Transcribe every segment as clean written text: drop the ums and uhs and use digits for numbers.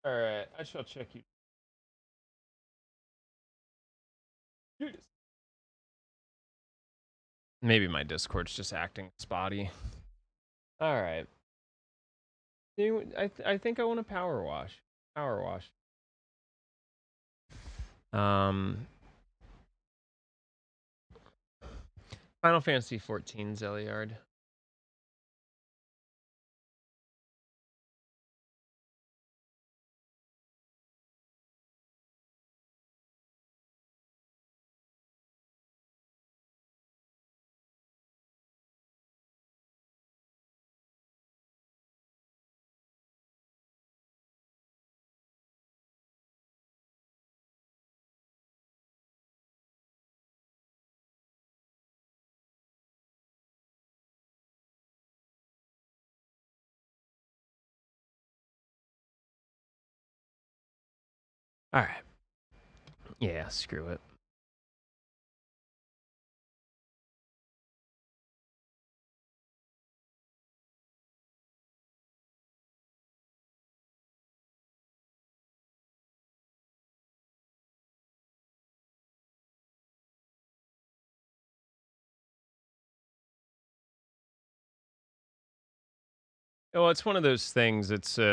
Alright, I shall check you. Maybe my Discord's just acting spotty. Alright. I think I want a power wash. Power wash. Final Fantasy 14 Zeliard. Alright. Yeah, screw it. Well, it's one of those things. It's an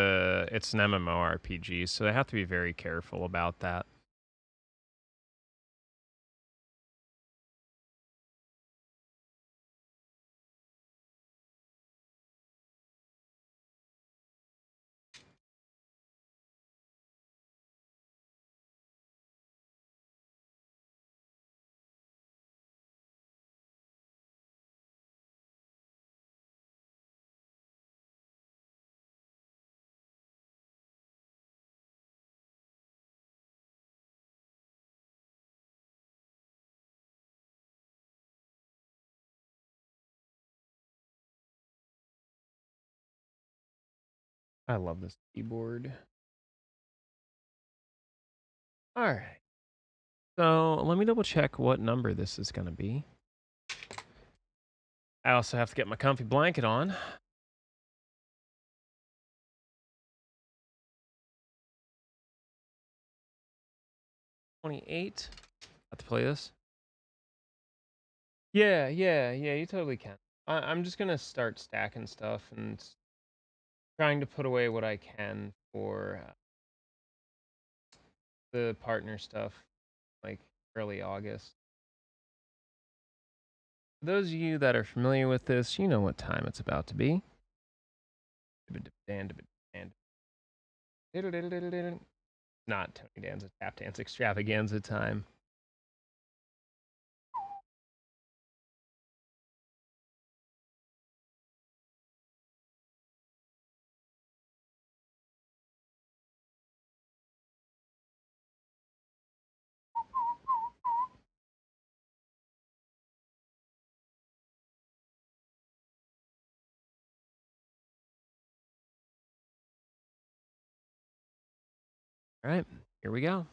MMORPG, so they have to be very careful about that. I love this keyboard. Alright. So let me double check what number this is going to be. I also have to get my comfy blanket on. $28. Have to play this. Yeah, you totally can. I'm just gonna start stacking stuff and trying to put away what I can for the partner stuff, like early August. For those of you that are familiar with this, you know what time it's about to be. Not Tony Danza tap dance extravaganza time. All right, here we go.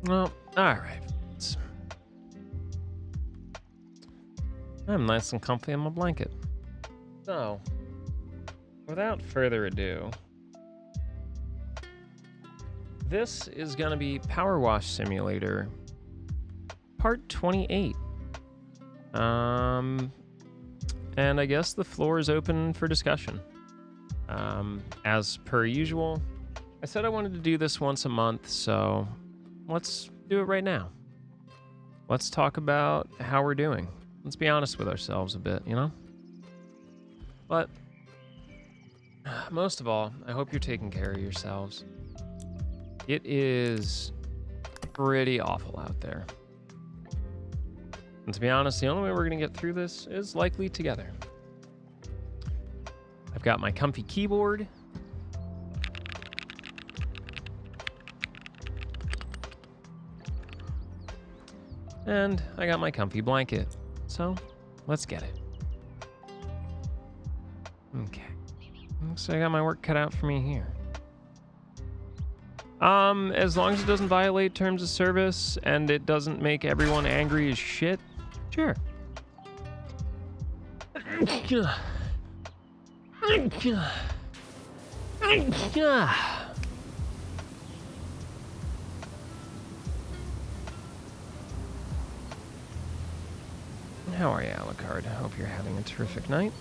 Well, all right. I'm nice and comfy in my blanket. So, without further ado, this is going to be Powerwash Simulator Part 28. And I guess the floor is open for discussion. As per usual, I said I wanted to do this once a month, so let's do it right now. Let's talk about how we're doing. Let's be honest with ourselves a bit, you know? But most of all, I hope you're taking care of yourselves. It is pretty awful out there. And to be honest, the only way we're going to get through this is likely together. I've got my comfy keyboard. And I got my comfy blanket. So, let's get it. Okay. Looks like I got my work cut out for me here. As long as it doesn't violate terms of service and it doesn't make everyone angry as shit, sure. How are you, Alucard? I hope you're having a terrific night.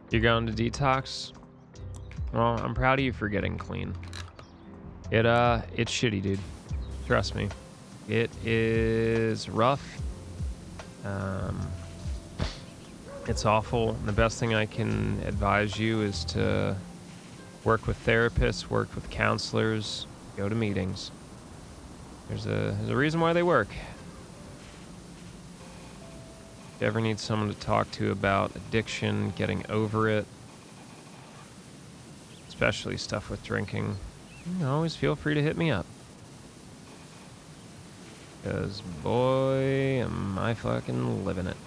You're going to Detox? Well, I'm proud of you for getting clean. It's shitty, dude. Trust me. It is rough. It's awful. The best thing I can advise you is to work with therapists, work with counselors, go to meetings. There's a reason why they work. If you ever need someone to talk to about addiction, getting over it, especially stuff with drinking, you know, always feel free to hit me up. Because, boy, am I fucking living it.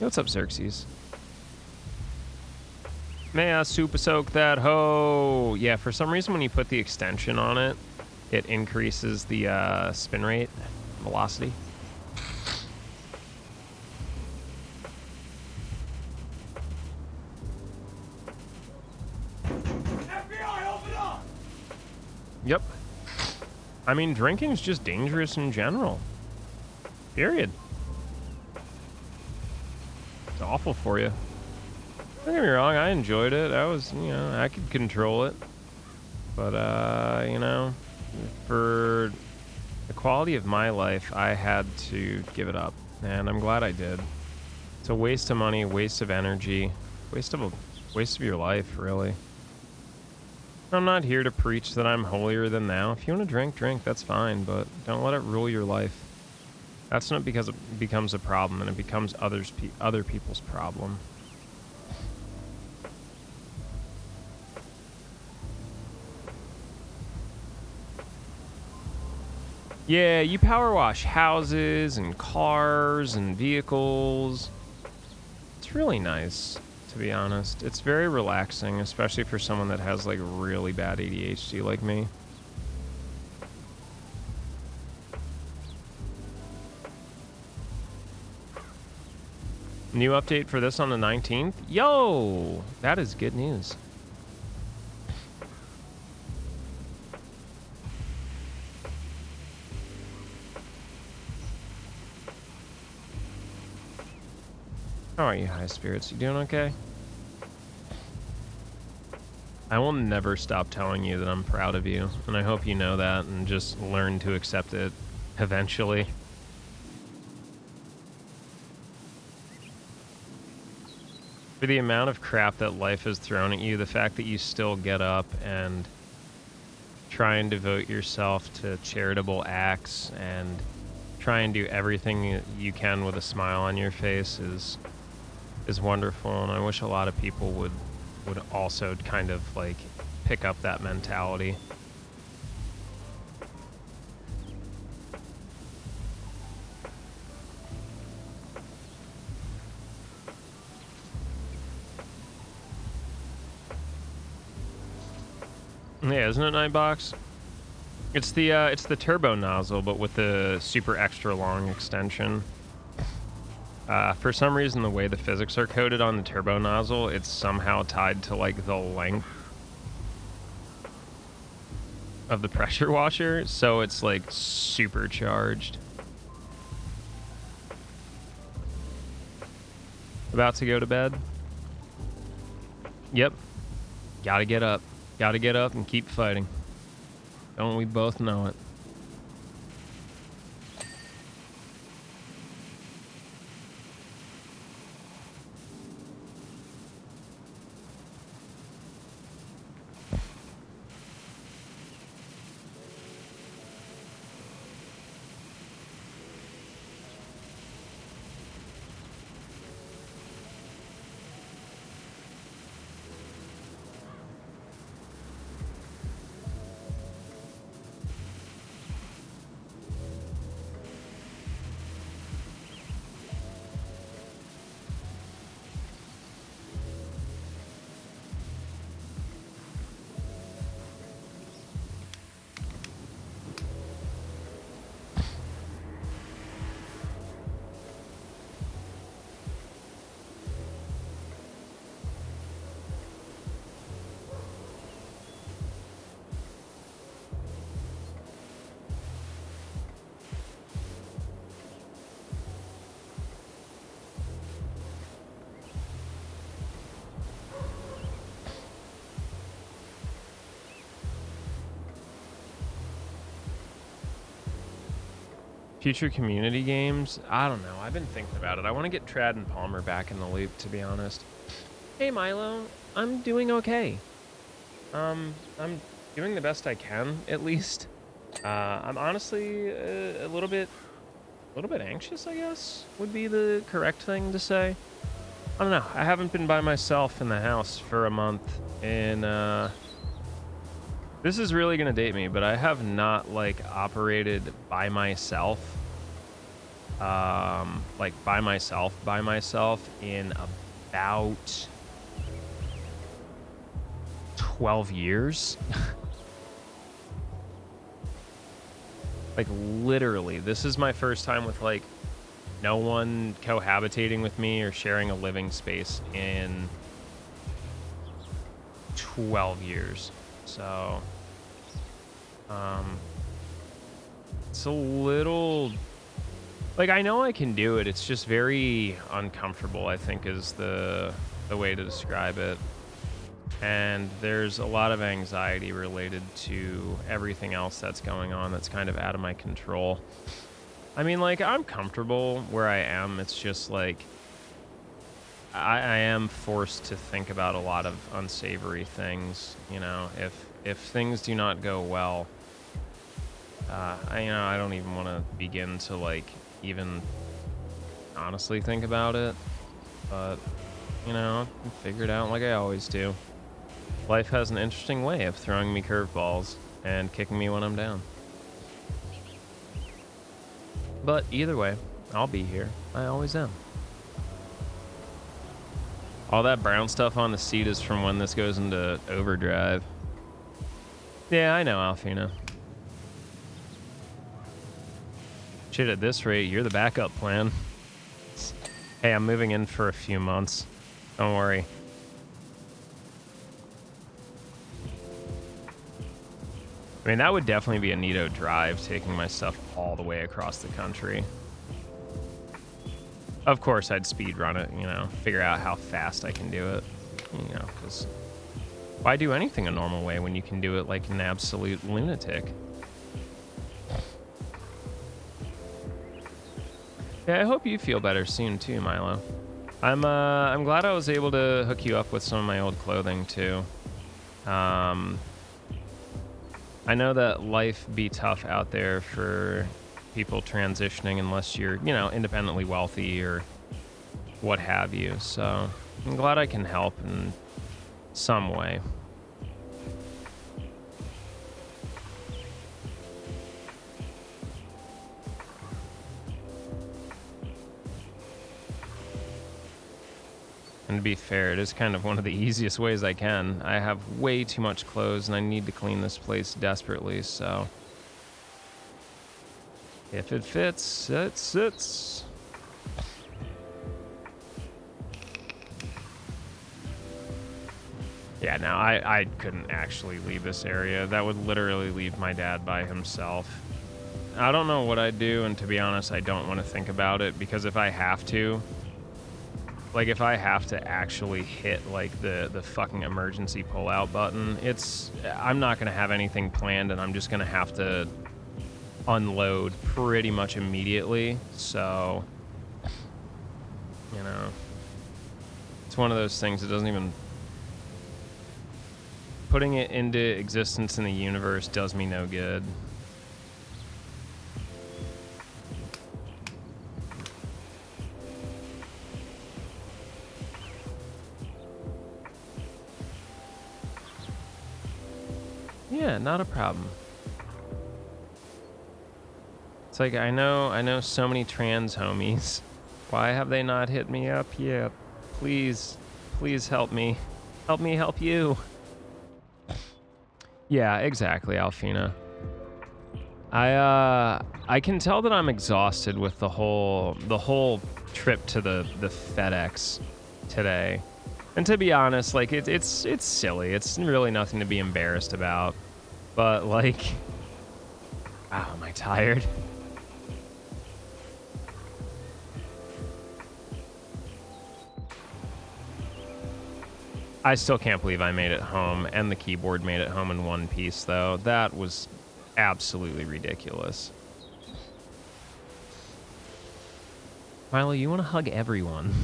Hey, what's up, Xerxes? May I super soak that hoe? Yeah, for some reason when you put the extension on it, it increases the spin rate, velocity. FBI, open up! Yep. I mean, drinking's just dangerous in general. Period. It's awful for you. Don't get me wrong, I enjoyed it. I could control it. But, you know, for the quality of my life, I had to give it up. And I'm glad I did. It's a waste of money, waste of energy, waste of your life, really. I'm not here to preach that I'm holier than thou. If you want to drink, drink, that's fine, but don't let it rule your life. That's not because it becomes a problem and it becomes other people's problem. Yeah, you power wash houses and cars and vehicles. It's really nice, to be honest. It's very relaxing, especially for someone that has like really bad ADHD like me. New update for this on the 19th? Yo, that is good news. How are you, high spirits? You doing okay? I will never stop telling you that I'm proud of you, and I hope you know that and just learn to accept it eventually. For the amount of crap that life has thrown at you, the fact that you still get up and try and devote yourself to charitable acts and try and do everything you can with a smile on your face is wonderful, and I wish a lot of people would also kind of like pick up that mentality. Yeah, isn't it Nightbox? It's the turbo nozzle, but with the super extra long extension. For some reason, the way the physics are coded on the turbo nozzle, it's somehow tied to like the length of the pressure washer, so it's like supercharged. About to go to bed? Yep. Gotta get up. Gotta get up and keep fighting. Don't we both know it? Future community games? I don't know. I've been thinking about it. I want to get Trad and Palmer back in the loop, to be honest. Hey, Milo. I'm doing okay. I'm doing the best I can, at least. I'm honestly a little bit anxious, I guess, would be the correct thing to say. I don't know. I haven't been by myself in the house for a month, and this is really gonna date me, but I have not like operated by myself, like by myself in about 12 years. Like literally, this is my first time with like no one cohabitating with me or sharing a living space in 12 years. So it's a little like, I know I can do it, it's just very uncomfortable, I think is the way to describe it. And there's a lot of anxiety related to everything else that's going on that's kind of out of my control. I mean, like, I'm comfortable where I am. It's just like I am forced to think about a lot of unsavory things, you know. If things do not go well, I don't even want to begin to like even honestly think about it. But I'll figure it out like I always do. Life has an interesting way of throwing me curveballs and kicking me when I'm down. But either way, I'll be here. I always am. All that brown stuff on the seat is from when this goes into overdrive. Yeah, I know, Alfina. Shit, at this rate, you're the backup plan. Hey, I'm moving in for a few months. Don't worry. I mean, that would definitely be a neato drive, taking my stuff all the way across the country. Of course, I'd speed run it, figure out how fast I can do it, because why do anything a normal way when you can do it like an absolute lunatic? Yeah, I hope you feel better soon too, Milo. I'm glad I was able to hook you up with some of my old clothing too. I know that life be tough out there for people transitioning unless you're, independently wealthy or what have you. So I'm glad I can help in some way. And to be fair, it is kind of one of the easiest ways I can. I have way too much clothes and I need to clean this place desperately, so if it fits, it sits. Yeah, no, I couldn't actually leave this area. That would literally leave my dad by himself. I don't know what I'd do, and to be honest, I don't want to think about it, because if I have to, Like, if I have to actually hit, like, the fucking emergency pull-out button, I'm not gonna have anything planned, and I'm just gonna have to unload pretty much immediately, so, you know, it's one of those things that doesn't even... Putting it into existence in the universe does me no good. Yeah, not a problem. It's like, I know so many trans homies. Why have they not hit me up yet? Please help me. Help me help you. Yeah, exactly, Alfina. I can tell that I'm exhausted with the whole trip to the FedEx today. And to be honest, like, it's silly. It's really nothing to be embarrassed about. But, like, wow, am I tired? I still can't believe I made it home, and the keyboard made it home in one piece, though. That was absolutely ridiculous. Milo, you want to hug everyone.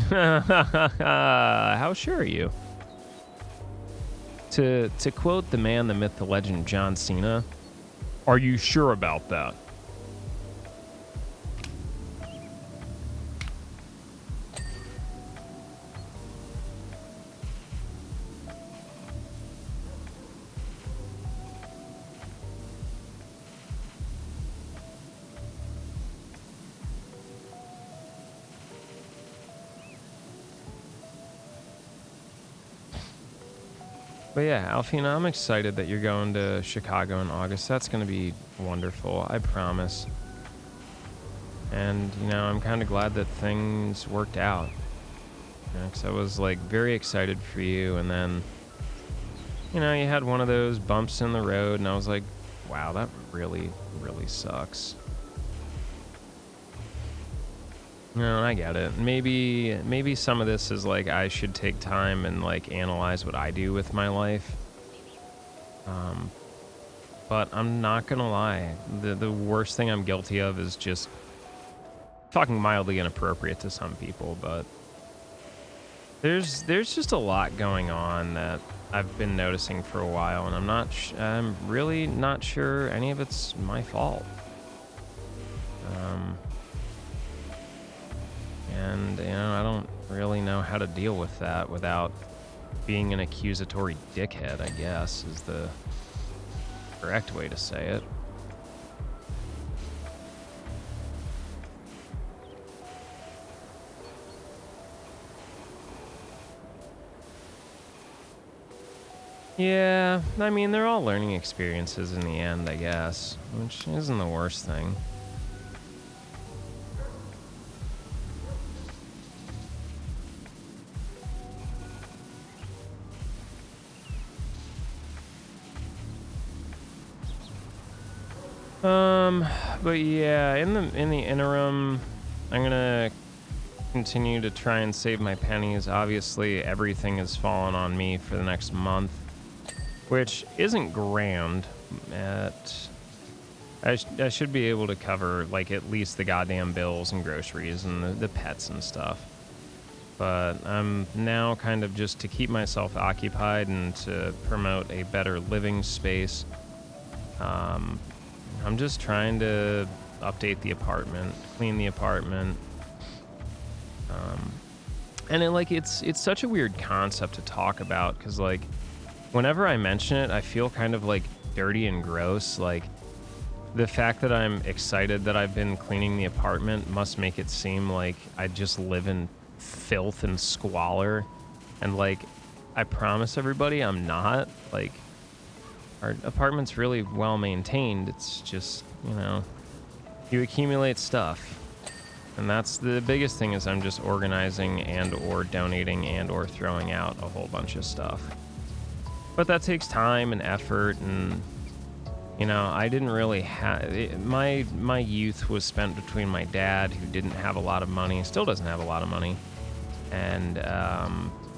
How sure are you? To quote the man, the myth, the legend, John Cena, are you sure about that? But yeah, Alfina, I'm excited that you're going to Chicago in August. That's going to be wonderful, I promise. And, you know, I'm kind of glad that things worked out. You know, 'cause I was, like, very excited for you, and then, you know, you had one of those bumps in the road, and I was like, wow, that really, really sucks. No, I get it. Maybe some of this is like I should take time and like analyze what I do with my life. But I'm not gonna lie. The worst thing I'm guilty of is just fucking mildly inappropriate to some people. But there's just a lot going on that I've been noticing for a while, and I'm really not sure any of it's my fault. And, you know, I don't really know how to deal with that without being an accusatory dickhead, I guess, is the correct way to say it. Yeah, I mean, they're all learning experiences in the end, I guess, which isn't the worst thing. But yeah, in the interim, I'm gonna continue to try and save my pennies. Obviously, everything has fallen on me for the next month, which isn't grand. I should be able to cover like at least the goddamn bills and groceries and the pets and stuff. But I'm now kind of just to keep myself occupied and to promote a better living space. I'm just trying to update the apartment, clean the apartment. And it's such a weird concept to talk about because like whenever I mention it, I feel kind of like dirty and gross. Like the fact that I'm excited that I've been cleaning the apartment must make it seem like I just live in filth and squalor. And like, I promise everybody I'm not. Like, Our apartment's really well maintained. It's just, you know, you accumulate stuff. And that's the biggest thing, is I'm just organizing and or donating and or throwing out a whole bunch of stuff. But that takes time and effort, and you know, I didn't really have my youth was spent between my dad, who didn't have a lot of money, still doesn't have a lot of money, and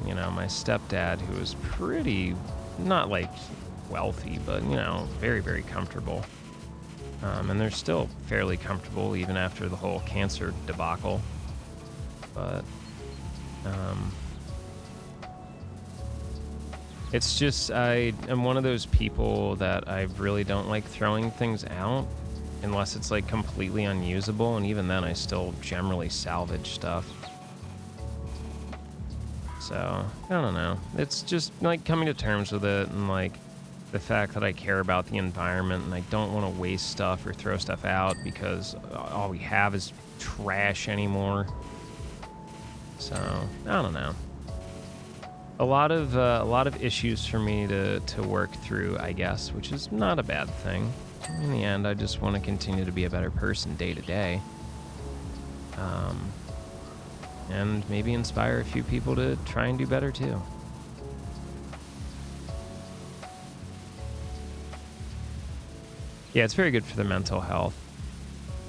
you know, my stepdad, who was pretty, not like wealthy, but you know, very, very comfortable. And they're still fairly comfortable even after the whole cancer debacle. But it's just, I am one of those people that I really don't like throwing things out unless it's like completely unusable, and even then I still generally salvage stuff. So I don't know, it's just like coming to terms with it, and like the fact that I care about the environment and I don't want to waste stuff or throw stuff out because all we have is trash anymore. So I don't know. A lot of issues for me to work through, I guess, which is not a bad thing. In the end, I just want to continue to be a better person day to day, and maybe inspire a few people to try and do better too. Yeah, it's very good for the mental health.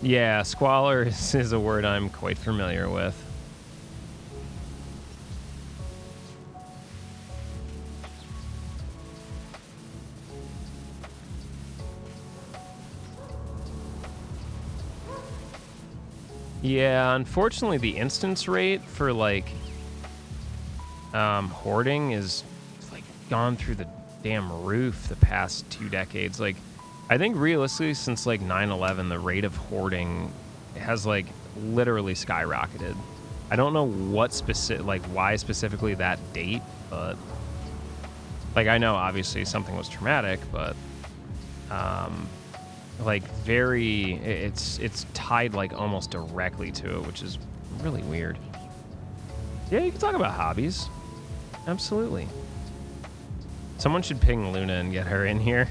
Yeah, squalor is a word I'm quite familiar with. Yeah, unfortunately, the instance rate for like hoarding is like gone through the damn roof the past 2 decades. Like, I think realistically, since like 9/11, the rate of hoarding has like literally skyrocketed. I don't know what specific, like why specifically that date, but like I know obviously something was traumatic, but like it's tied like almost directly to it, which is really weird. Yeah, you can talk about hobbies. Absolutely. Someone should ping Luna and get her in here.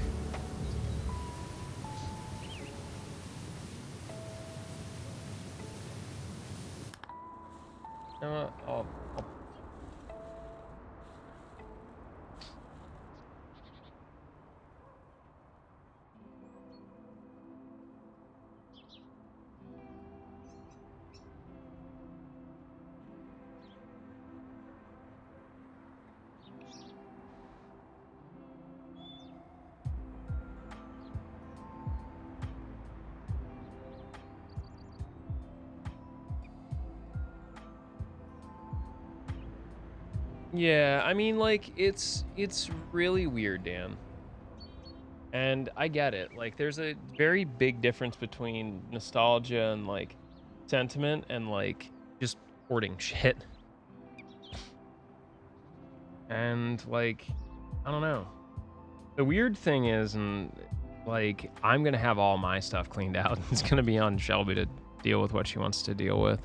I'll Yeah, I mean, like, it's really weird, Dan. And I get it. Like, there's a very big difference between nostalgia and, like, sentiment and, like, just hoarding shit. And, like, I don't know. The weird thing is, and, like, I'm gonna have all my stuff cleaned out. It's gonna be on Shelby to deal with what she wants to deal with.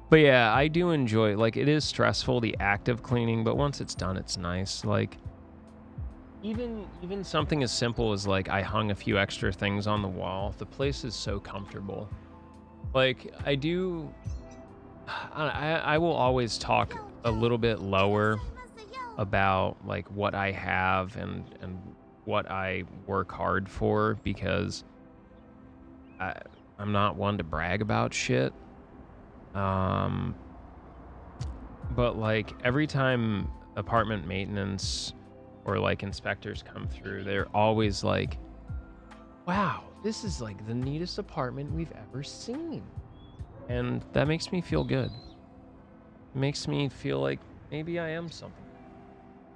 But yeah, I do enjoy, like, it is stressful, the act of cleaning, but once it's done, it's nice. Like, even something as simple as, like, I hung a few extra things on the wall. The place is so comfortable. Like, I will always talk a little bit lower about, like, what I have and what I work hard for, because I'm not one to brag about shit. But like every time apartment maintenance or like inspectors come through, they're always like, wow, this is like the neatest apartment we've ever seen. And that makes me feel good. It makes me feel like maybe I am something.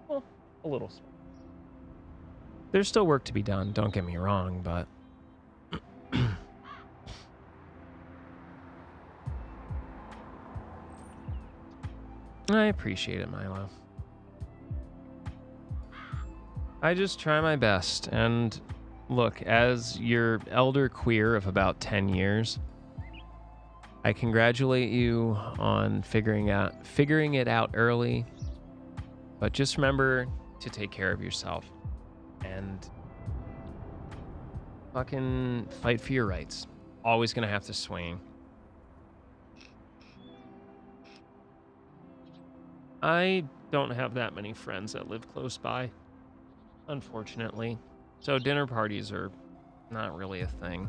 Well, a little. There's still work to be done, don't get me wrong, but I appreciate it, Milo. I just try my best, and look, as your elder queer of about 10 years, I congratulate you on figuring it out early, but just remember to take care of yourself. And Fucking fight for your rights. Always gonna have to swing. I don't have that many friends that live close by, unfortunately. So dinner parties are not really a thing.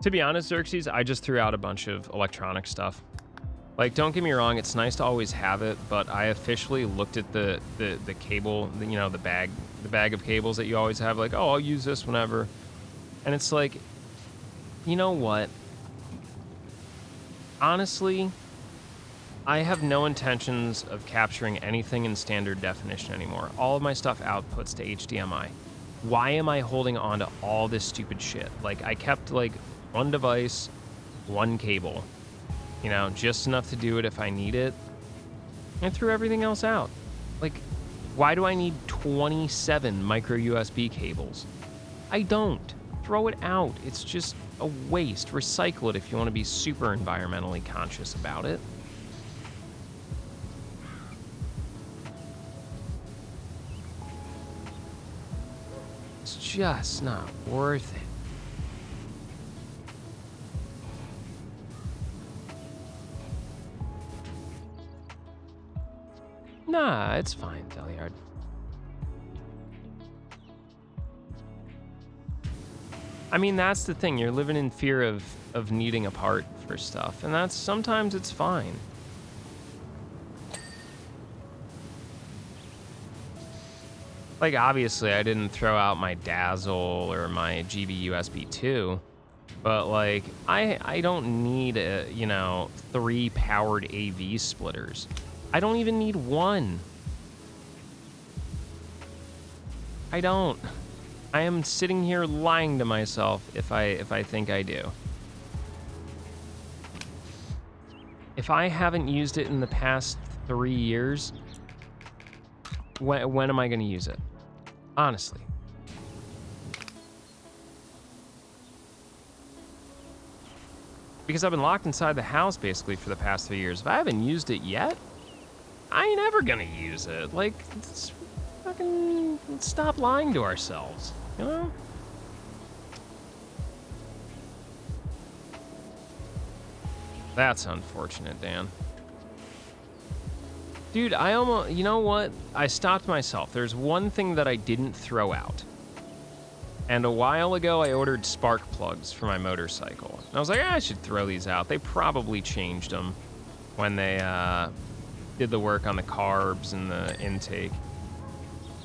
To be honest, Xerxes, I just threw out a bunch of electronic stuff. Like, don't get me wrong, it's nice to always have it, but I officially looked at the cable, you know, the bag of cables that you always have, like, oh, I'll use this whenever. And it's like, you know what? Honestly, I have no intentions of capturing anything in standard definition anymore. All of my stuff outputs to HDMI. Why am I holding on to all this stupid shit? Like, I kept, like, one device, one cable. You know, just enough to do it if I need it. And threw everything else out. Like, why do I need 27 micro USB cables? I don't. Throw it out. It's just a waste. Recycle it if you want to be super environmentally conscious about it. It's just not worth it. Nah, it's fine, Deliard. I mean, that's the thing. You're living in fear of needing a part for stuff, and that's sometimes it's fine. Like, obviously, I didn't throw out my Dazzle or my GB USB 2, but like, I don't need you know, 3 powered AV splitters. I don't even need 1. I don't. I am sitting here lying to myself if I think I do. If I haven't used it in the past 3 years, when am I going to use it? Honestly. Because I've been locked inside the house basically for the past 3 years. If I haven't used it yet, I ain't ever gonna use it. Like, it's fucking stop lying to ourselves, you know? That's unfortunate, Dan. Dude, I almost, you know what? I stopped myself. There's one thing that I didn't throw out. And a while ago, I ordered spark plugs for my motorcycle. And I was like, I should throw these out. They probably changed them when they did the work on the carbs and the intake.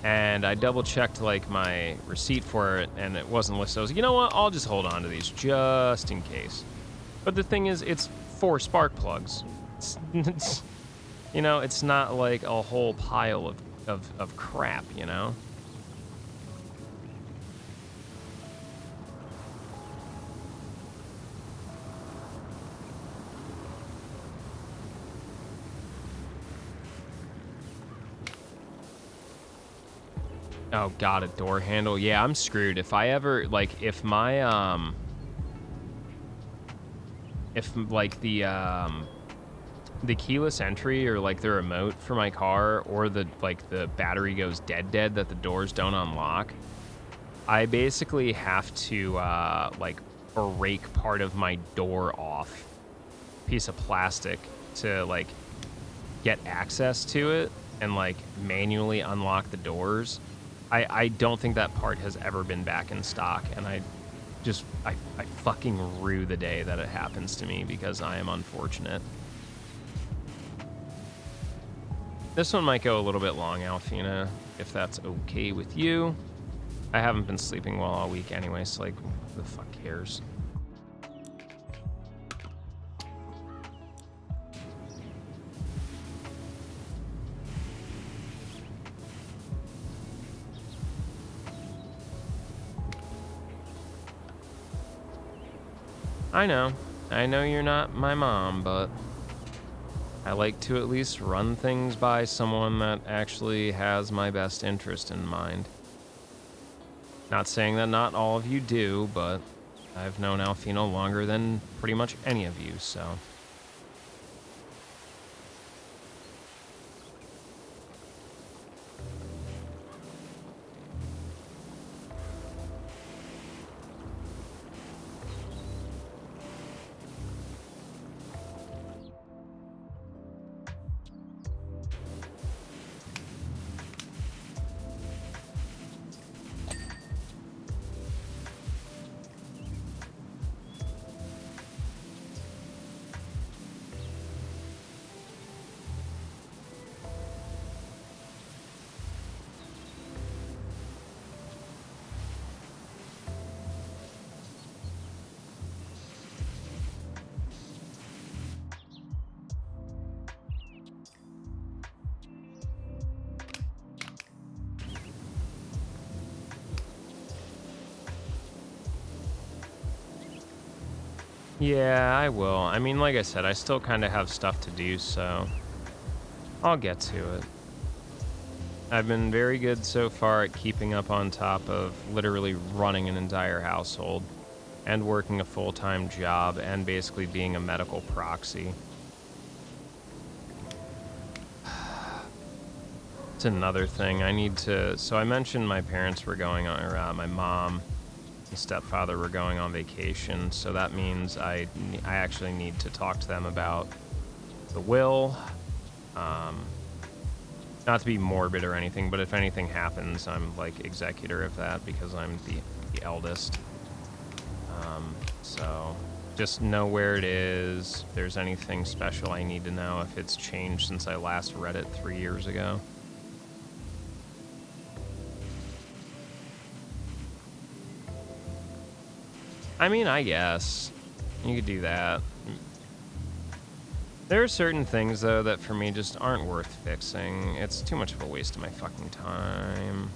And I double checked like my receipt for it, and it wasn't listed. I was like, you know what? I'll just hold on to these just in case. But the thing is, it's 4 spark plugs. It's you know, it's not like a whole pile of crap, you know? Oh god, a door handle. Yeah, I'm screwed. If I ever like if my if like the keyless entry or like the remote for my car or the like the battery goes dead that the doors don't unlock, I basically have to like break part of my door off, piece of plastic, to like get access to it and like manually unlock the doors. I don't think that part has ever been back in stock, and I fucking rue the day that it happens to me because I am unfortunate. This one might go a little bit long, Alfina, if that's okay with you. I haven't been sleeping well all week anyway, so like, who the fuck cares? I know you're not my mom, but I like to at least run things by someone that actually has my best interest in mind. Not saying that not all of you do, but I've known Alfina longer than pretty much any of you, so. Yeah, I will. I mean, like I said, I still kind of have stuff to do, so I'll get to it. I've been very good so far at keeping up on top of literally running an entire household and working a full-time job and basically being a medical proxy. It's another thing I need to... So I mentioned my parents were going on, or my mom and stepfather were going on vacation, so that means I actually need to talk to them about the will. Not to be morbid or anything, but if anything happens, I'm like executor of that because I'm the eldest. So just know where it is. If there's anything special I need to know, if it's changed since I last read it 3 years ago. I mean, I guess you could do that. There are certain things, though, that for me just aren't worth fixing. It's too much of a waste of my fucking time.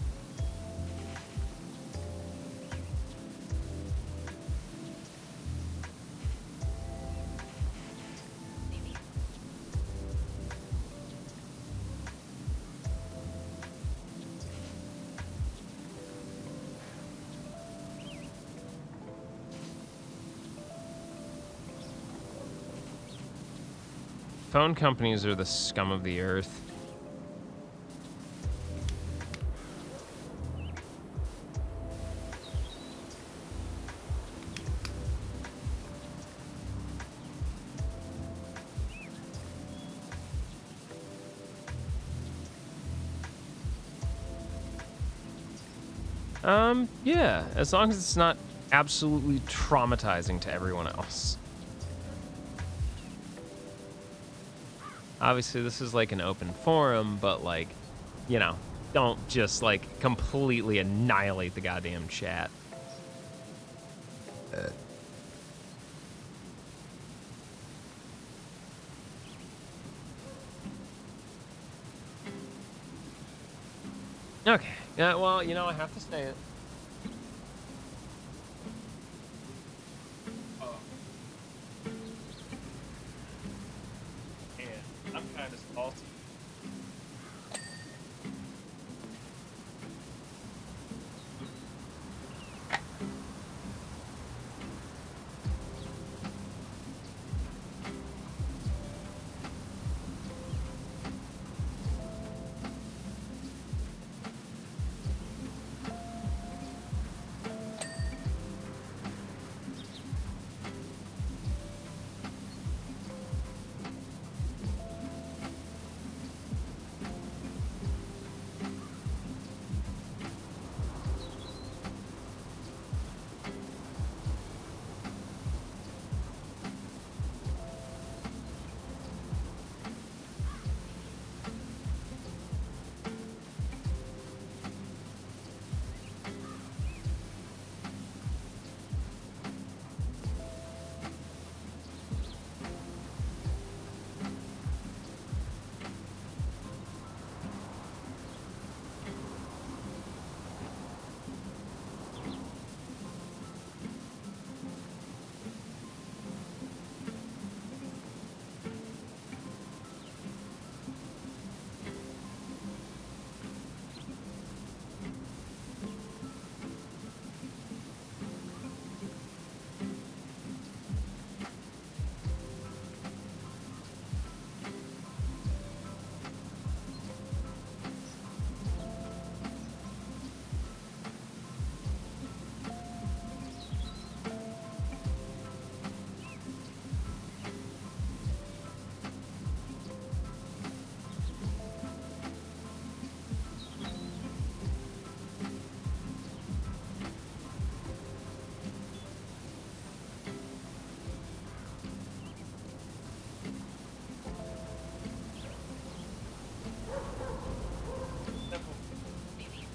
Phone companies are the scum of the earth. Yeah, as long as it's not absolutely traumatizing to everyone else. Obviously, this is like an open forum, but like, you know, don't just like completely annihilate the goddamn chat. Okay. Yeah, well, you know, I have to say it. And I'm kind of salty.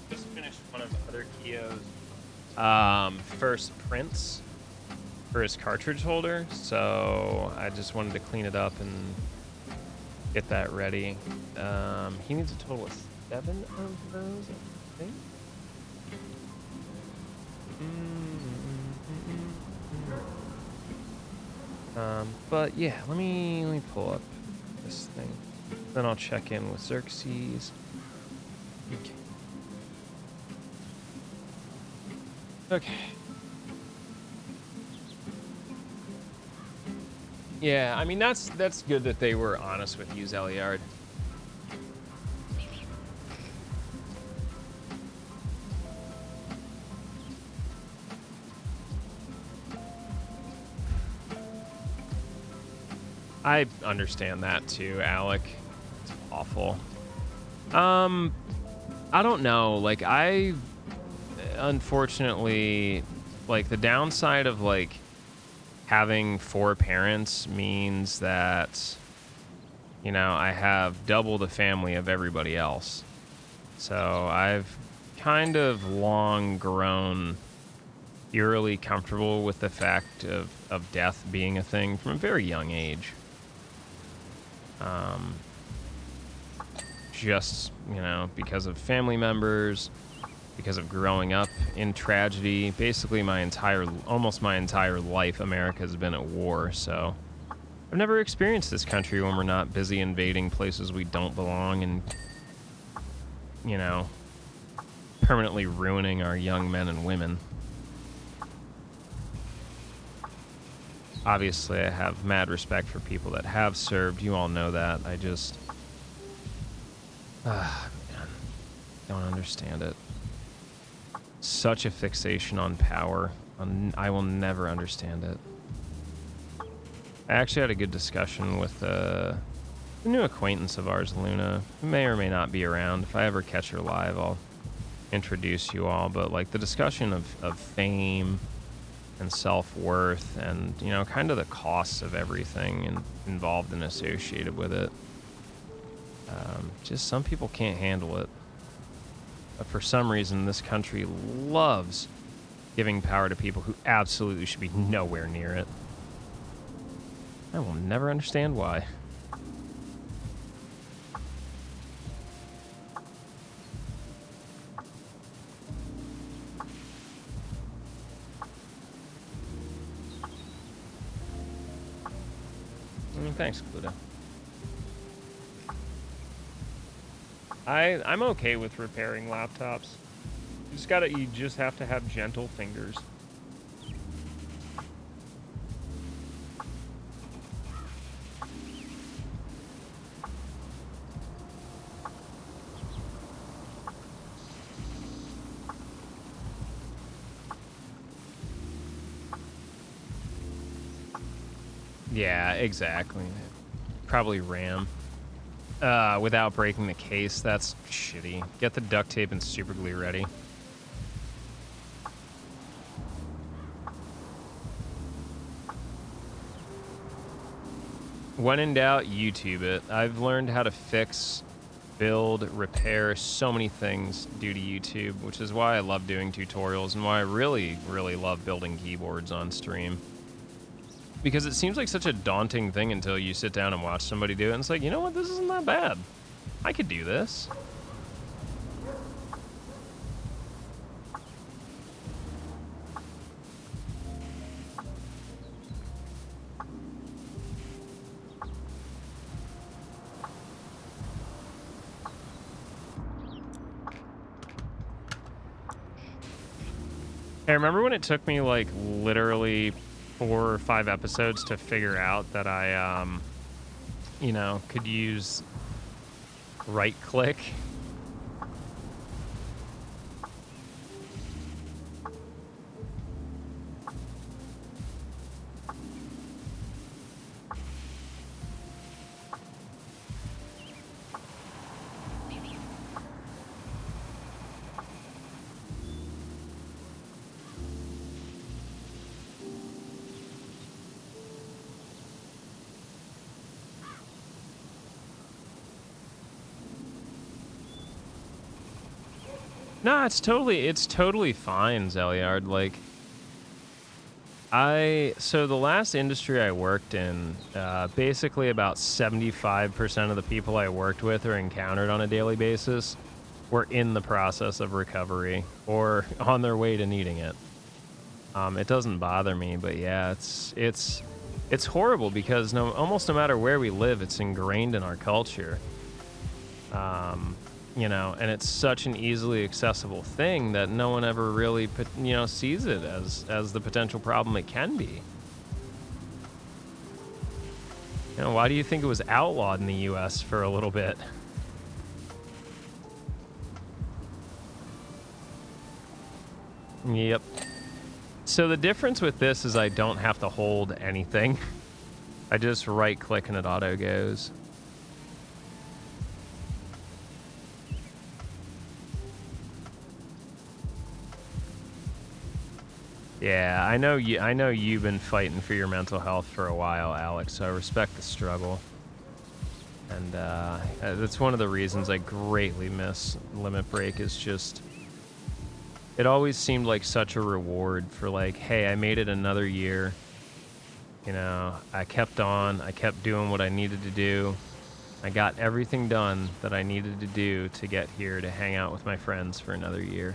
Just finished one of other Keo's first prints for his cartridge holder, so I just wanted to clean it up and get that ready. He needs a total of 7 of those, I think. But yeah, let me pull up this thing. Then I'll check in with Xerxes. Okay. Okay. Yeah, I mean that's good that they were honest with you, Zeliard. I understand that too, Alec. It's awful. I don't know. Like unfortunately, like the downside of like having 4 parents means that, you know, I have double the family of everybody else. So I've kind of long grown eerily comfortable with the fact of death being a thing from a very young age. Just, you know, because of family members, because of growing up in tragedy. Basically almost my entire life, America's been at war, so I've never experienced this country when we're not busy invading places we don't belong and, you know, permanently ruining our young men and women. Obviously, I have mad respect for people that have served. You all know that. I just... man, don't understand it. Such a fixation on power. I will never understand it. I actually had a good discussion with a new acquaintance of ours, Luna, who may or may not be around. If I ever catch her live, I'll introduce you all. But like the discussion of fame and self-worth and, you know, kind of the costs of everything involved and associated with it. Just some people can't handle it. But for some reason, this country loves giving power to people who absolutely should be nowhere near it. I will never understand why. Thanks, Cluedo. I'm okay with repairing laptops. You just have to have gentle fingers. Yeah, exactly. Probably RAM. Without breaking the case, that's shitty. Get the duct tape and super glue ready. When in doubt, YouTube it. I've learned how to fix, build, repair so many things due to YouTube, which is why I love doing tutorials and why I really, really love building keyboards on stream. Because it seems like such a daunting thing until you sit down and watch somebody do it, and it's like, you know what, this isn't that bad. I could do this. Hey, remember when it took me, like, literally 4 or 5 episodes to figure out that I, you know, could use right-click? No, it's totally fine, Zeliard. Like, so the last industry I worked in, basically about 75% of the people I worked with or encountered on a daily basis were in the process of recovery or on their way to needing it. It doesn't bother me, but yeah, it's It's horrible because almost no matter where we live, it's ingrained in our culture. You know, and it's such an easily accessible thing that no one ever really, you know, sees it as the potential problem it can be. You know, why do you think it was outlawed in the U.S. for a little bit? Yep. So the difference with this is I don't have to hold anything. I just right click and it auto goes. Yeah, I know you've been fighting for your mental health for a while, Alex, so I respect the struggle. And that's one of the reasons I greatly miss Limit Break, is just, it always seemed like such a reward for, like, hey, I made it another year. You know, I kept on, I kept doing what I needed to do. I got everything done that I needed to do to get here to hang out with my friends for another year.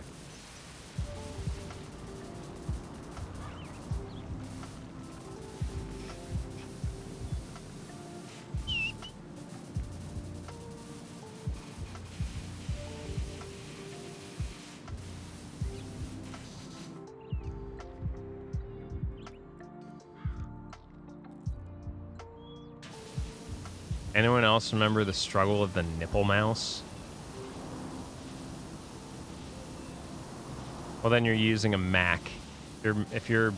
Anyone else remember the struggle of the nipple mouse? Well, then you're using a Mac. If your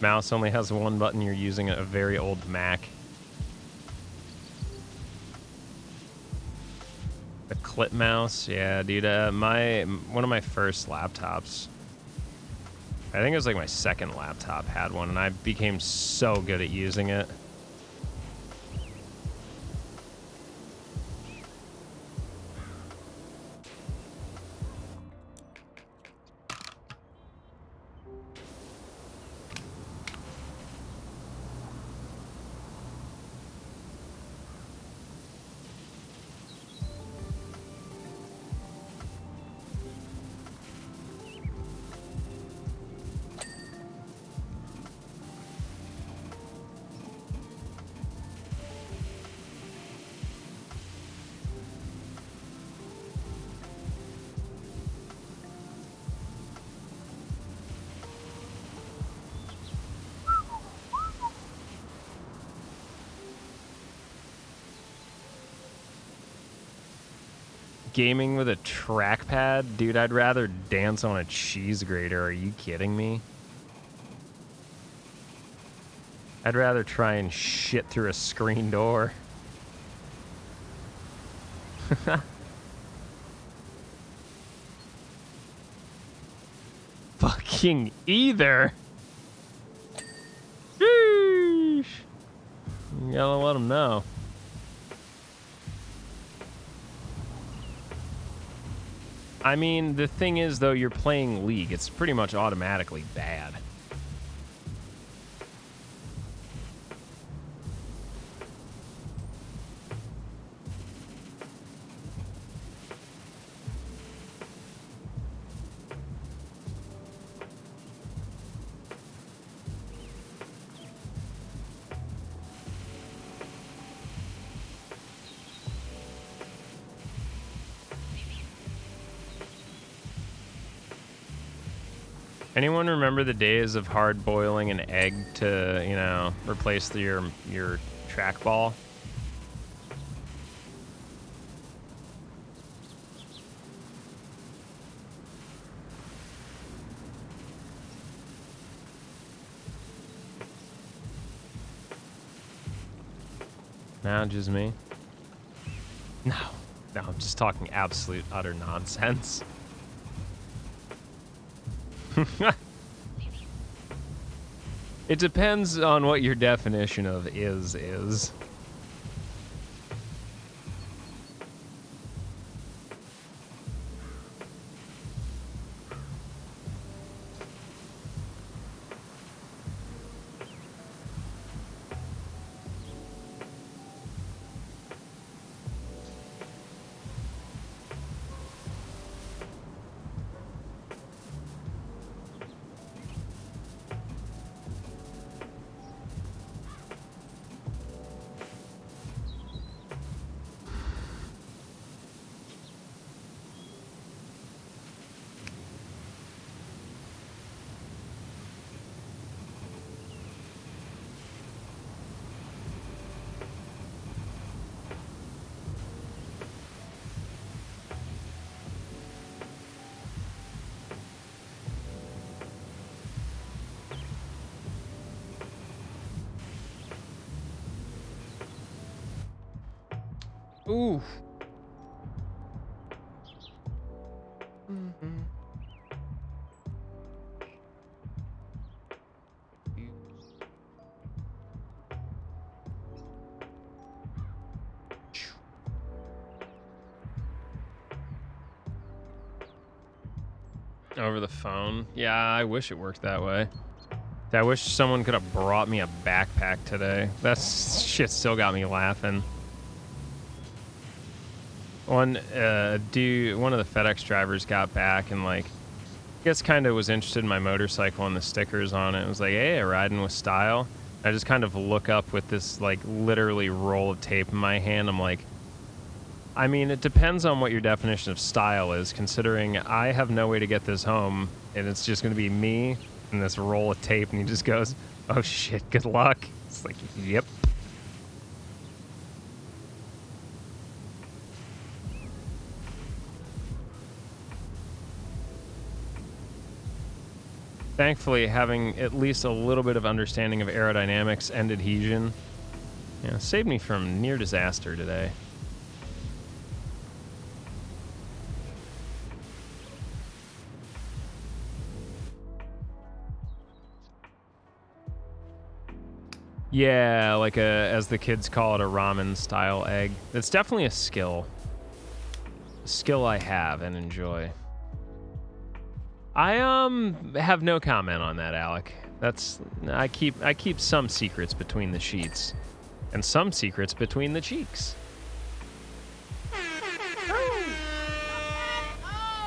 mouse only has one button, you're using a very old Mac. The clip mouse, yeah, dude. One of my first laptops, I think it was like my second laptop, had one, and I became so good at using it. Gaming with a trackpad? Dude, I'd rather dance on a cheese grater. Are you kidding me? I'd rather try and shit through a screen door. Fucking either. Sheesh. You gotta let them know. I mean, the thing is, though, you're playing League. It's pretty much automatically bad. Anyone remember the days of hard boiling an egg to, you know, replace your trackball? No, just me. No, I'm just talking absolute utter nonsense. It depends on what your definition of is. Ooh. Mm-hmm. Over the phone? Yeah, I wish it worked that way. I wish someone could have brought me a backpack today. That shit still got me laughing. One of the FedEx drivers got back and like, I guess kind of was interested in my motorcycle and the stickers on it. It was like, hey, riding with style. I just kind of look up with this like literally roll of tape in my hand. I'm like, I mean, it depends on what your definition of style is, considering I have no way to get this home and it's just going to be me and this roll of tape. And he just goes, oh shit, good luck. It's like, yep. Thankfully, having at least a little bit of understanding of aerodynamics and adhesion, saved me from near disaster today. Yeah, like as the kids call it, a ramen-style egg. It's definitely a skill. A skill I have and enjoy. I have no comment on that, Alec. I keep some secrets between the sheets, and some secrets between the cheeks.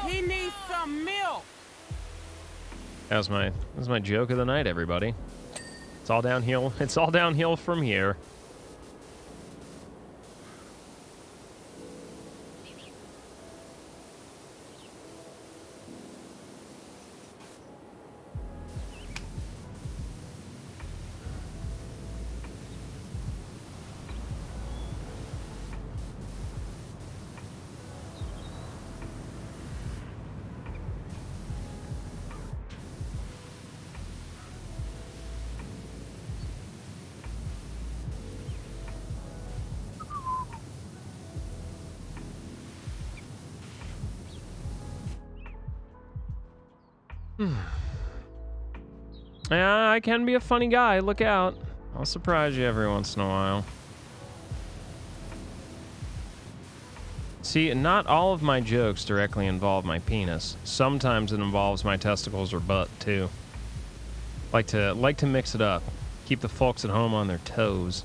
He needs some milk. That was my joke of the night, everybody. It's all downhill. It's all downhill from here. Yeah, I can be a funny guy. Look out. I'll surprise you every once in a while. See, not all of my jokes directly involve my penis. Sometimes it involves my testicles or butt, too. Like to mix it up. Keep the folks at home on their toes.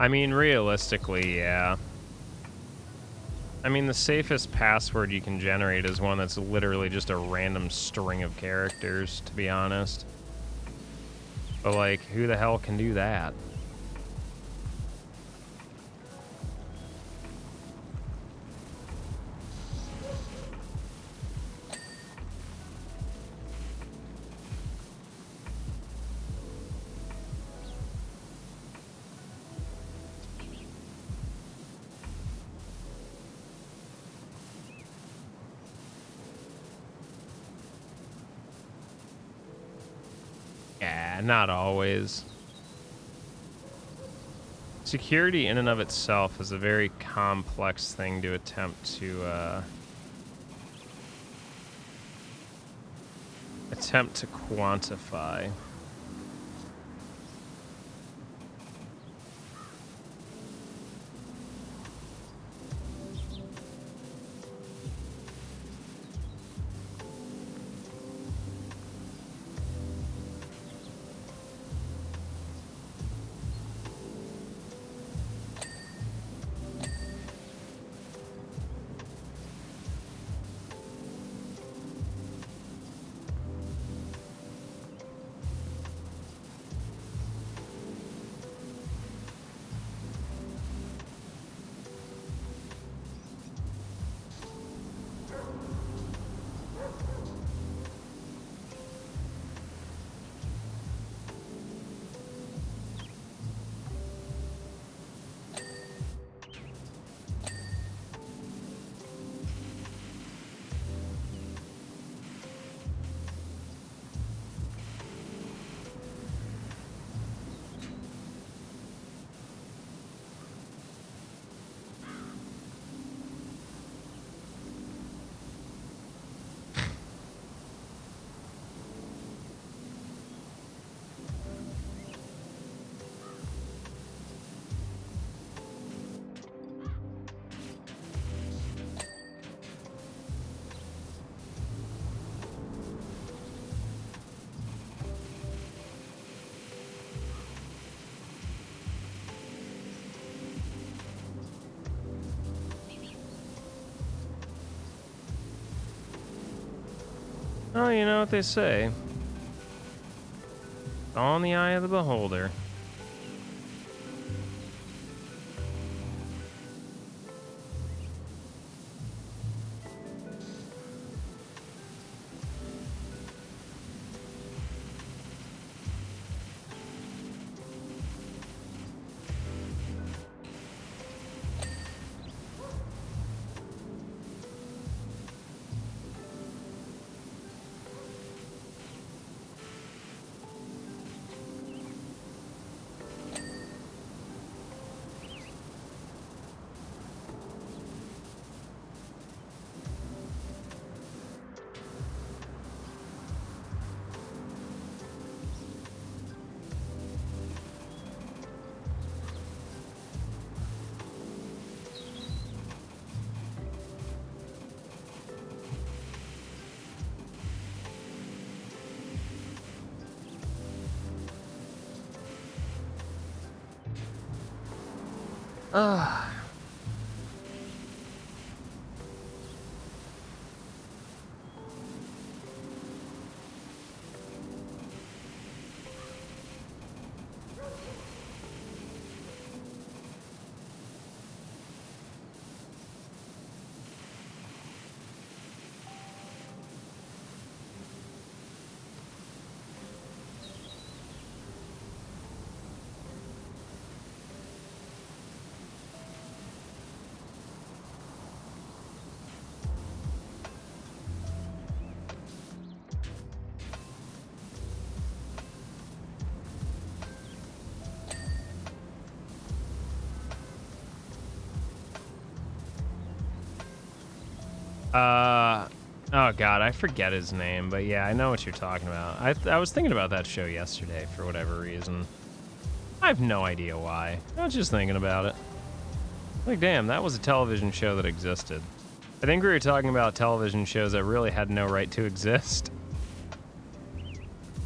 I mean, realistically, yeah. I mean, the safest password you can generate is one that's literally just a random string of characters, to be honest. But, like, who the hell can do that? Yeah, not always. Security in and of itself is a very complex thing to attempt to quantify. Oh, you know what they say. All in the eye of the beholder. Ah. Oh god, I forget his name, but yeah, I know what you're talking about. I was thinking about that show yesterday for whatever reason. I have no idea why. I was just thinking about it. Like, damn, that was a television show that existed. I think we were talking about television shows that really had no right to exist.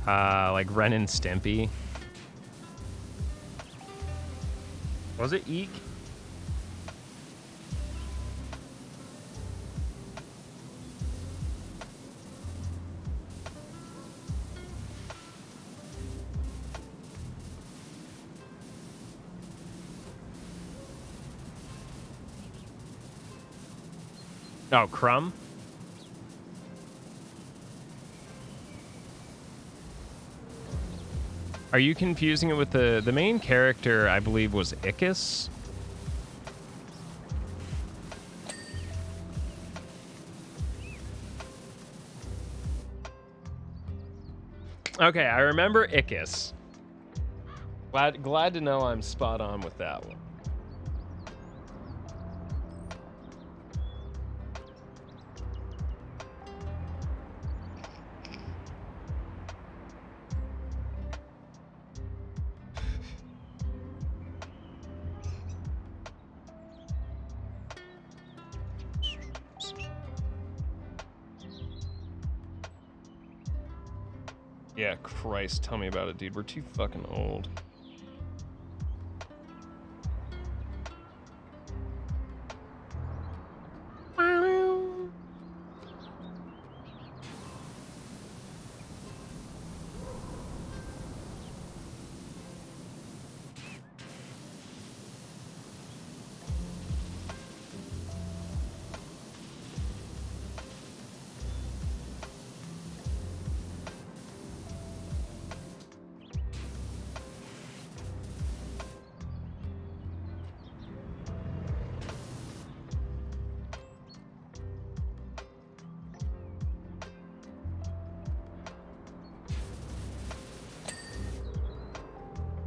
Like Ren and Stimpy. Was it Eek? Oh, Crumb? Are you confusing it with the main character, I believe, was Ichis? Okay, I remember Ichis. Glad to know I'm spot on with that one. Yeah, Christ, tell me about it, dude. We're too fucking old.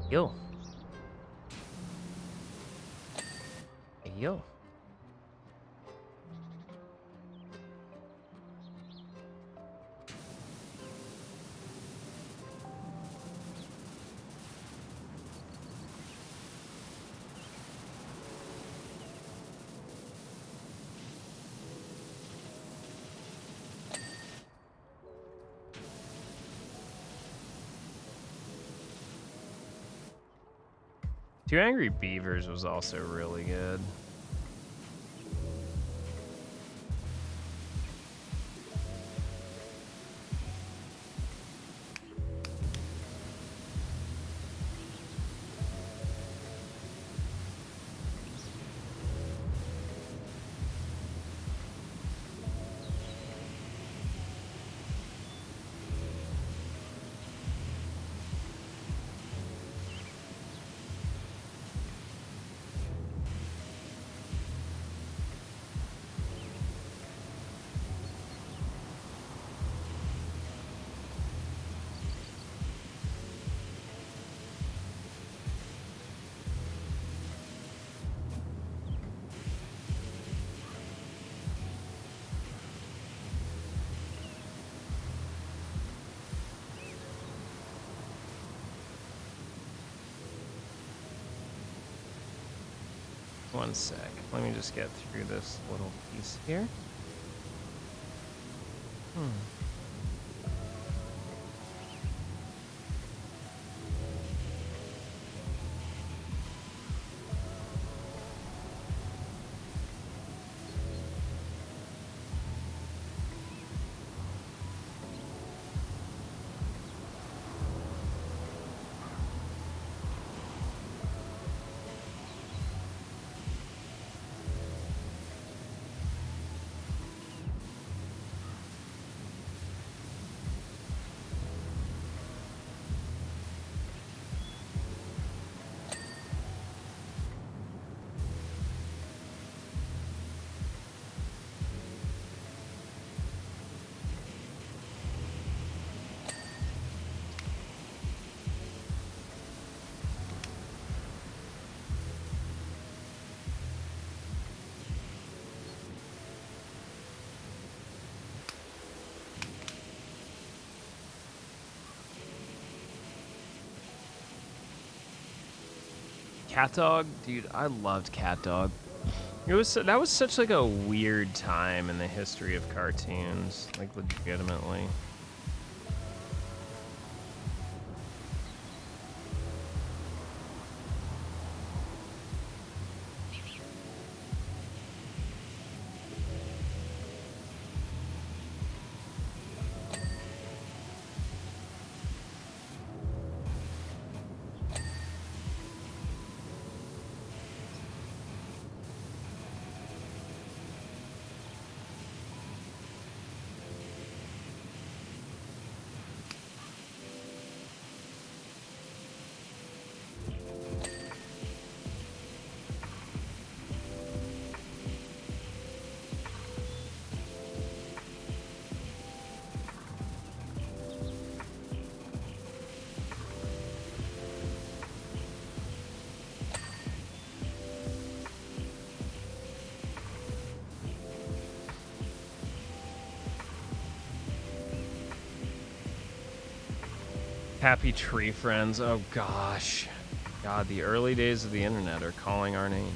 Yo. Yo. Two Angry Beavers was also really good. 1 sec. Let me just get through this little piece here. Cat Dog, dude, I loved Cat Dog. That was such like a weird time in the history of cartoons, like legitimately. Happy tree friends. Oh gosh. God, the early days of the internet are calling our name.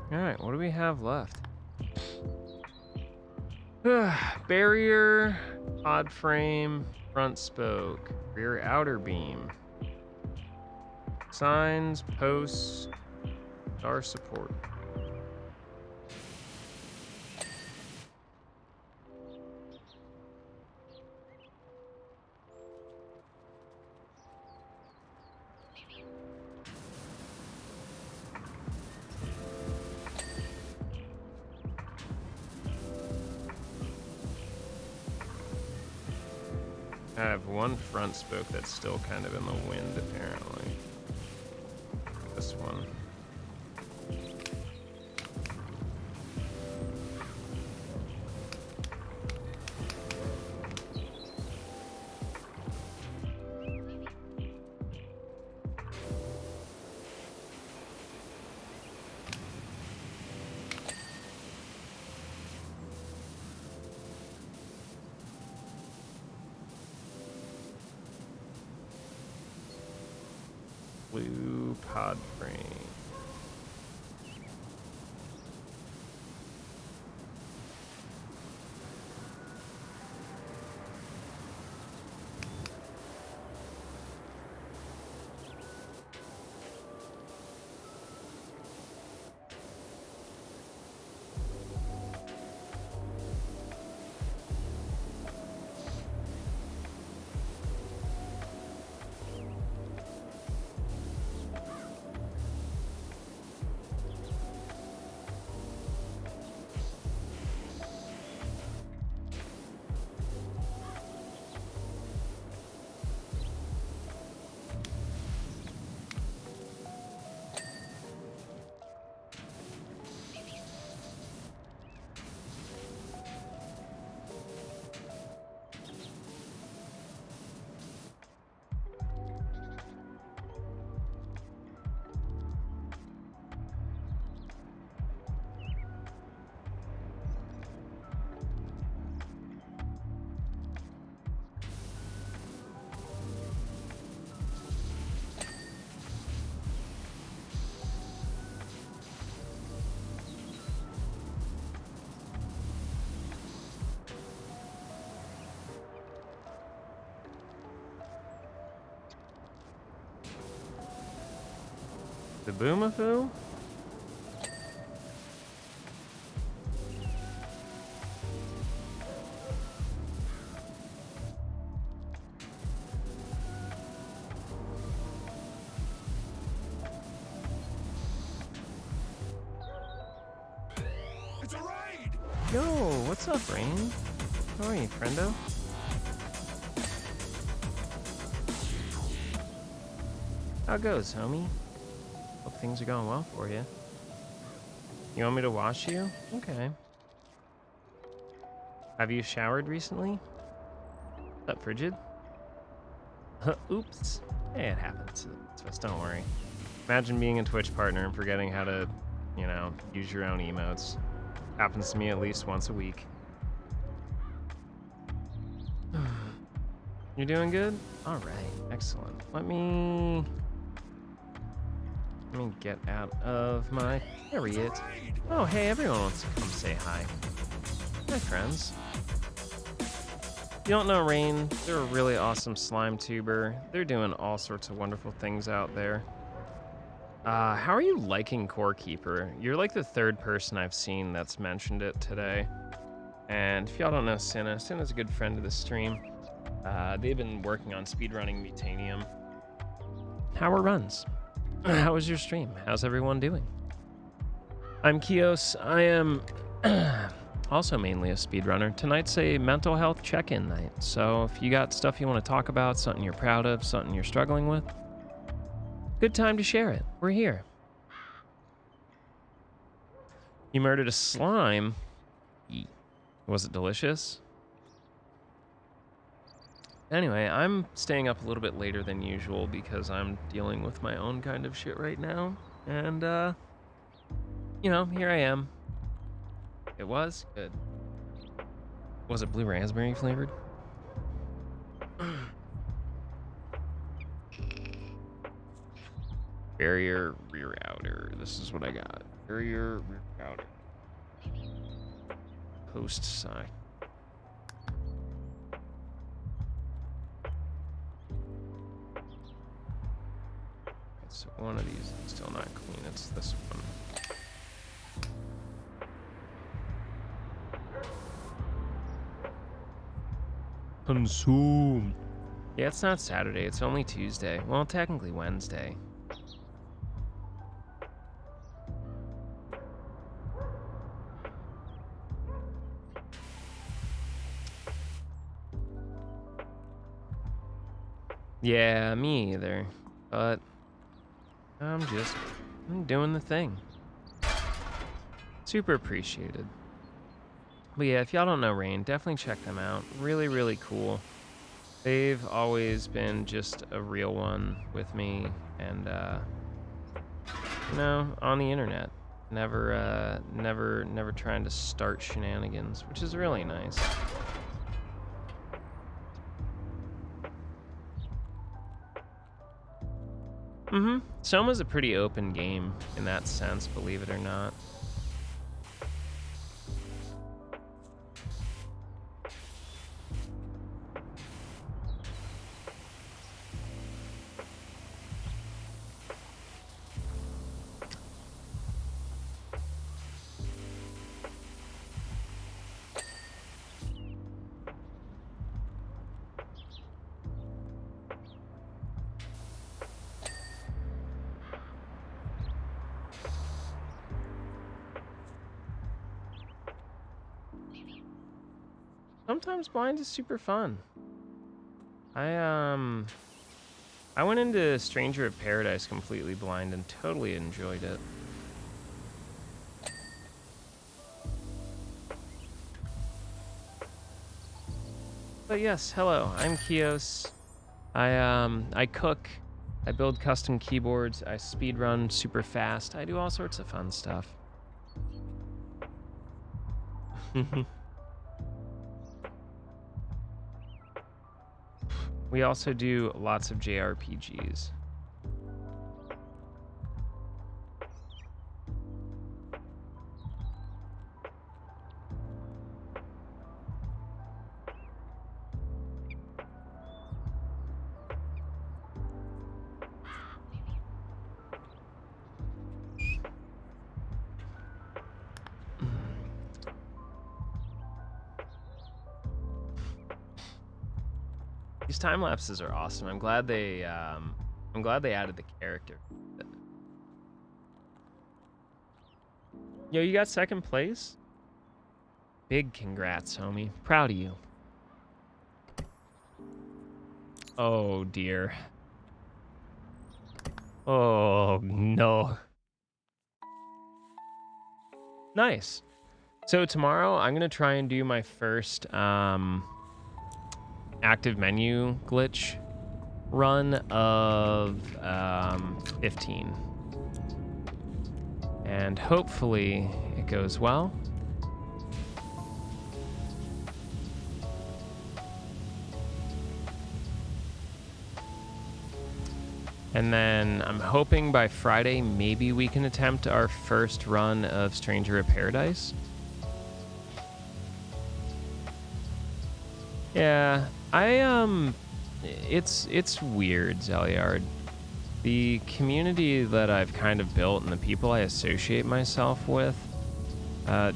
Alright, what do we have left? Barrier, pod frame, front spoke, rear outer beam, signs, posts, star support. I have one front spoke that's still kind of in the wind, apparently. This one. Blue pod frame. The boomafoo? It's a raid! Yo, what's up, Rain? How are you, friendo? How goes, homie? Hope things are going well for you. You want me to wash you? Okay. Have you showered recently? What's up, Frigid? Oops. Hey, it happens to us, don't worry. Imagine being a Twitch partner and forgetting how to, you know, use your own emotes. Happens to me at least once a week. You're doing good? All right, excellent. Let me get out of my chariot. Oh, hey, everyone wants to come say hi. Hi, friends. You don't know Rain, they're a really awesome slime tuber. They're doing all sorts of wonderful things out there. How are you liking Core Keeper? You're like the third person I've seen that's mentioned it today. And if y'all don't know Cinna's a good friend of the stream. They've been working on speedrunning Mutanium. How are runs? How was your stream? How's everyone doing? I'm Kios. I am also mainly a speedrunner. Tonight's a mental health check-in night. So if you got stuff you want to talk about, something you're proud of, something you're struggling with, good time to share it. We're here. You murdered a slime? Was it delicious? Anyway, I'm staying up a little bit later than usual because I'm dealing with my own kind of shit right now. And, you know, here I am. It was good. Was it blue raspberry flavored? Barrier rear outer. This is what I got. Barrier rear outer. Post side. So one of these is still not clean. It's this one. Consume. Yeah, it's not Saturday. It's only Tuesday. Well, technically Wednesday. Yeah, me either. But I'm doing the thing. Super appreciated. But yeah, if y'all don't know Rain, definitely check them out. Really, really cool. They've always been just a real one with me, and you know, on the internet. Never trying to start shenanigans, which is really nice. Soma's a pretty open game in that sense, believe it or not. Sometimes blind is super fun. I went into Stranger of Paradise completely blind and totally enjoyed it. But yes, hello, I'm Kios. I cook, I build custom keyboards, I speedrun super fast, I do all sorts of fun stuff. We also do lots of JRPGs. These time lapses are awesome. I'm glad they added the character. Yo, you got second place? Big congrats, homie. Proud of you. Oh dear. Oh no. Nice. So tomorrow I'm gonna try and do my first active menu glitch run of 15. And hopefully it goes well. And then I'm hoping by Friday, maybe we can attempt our first run of Stranger of Paradise. Yeah, it's weird, Zeliard. The community that I've kind of built and the people I associate myself with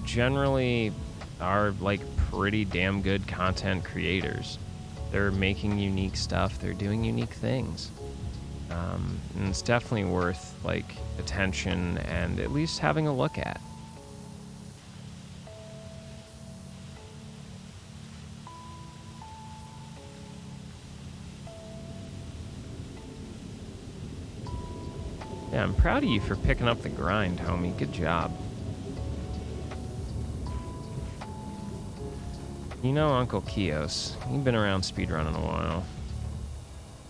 generally are like pretty damn good content creators. They're making unique stuff. They're doing unique things. And it's definitely worth like attention and at least having a look at. Yeah, I'm proud of you for picking up the grind, homie. Good job. You know Uncle Kios. You've been around speedrunning a while.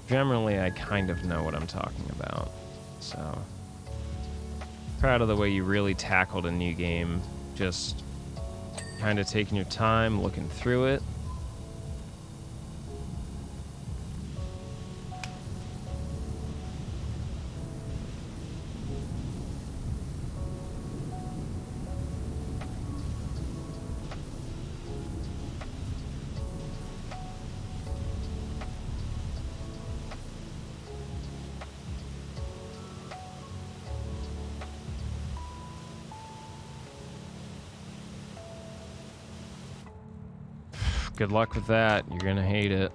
Generally, I kind of know what I'm talking about. So, proud of the way you really tackled a new game. Just kind of taking your time, looking through it. Good luck with that. You're gonna hate it.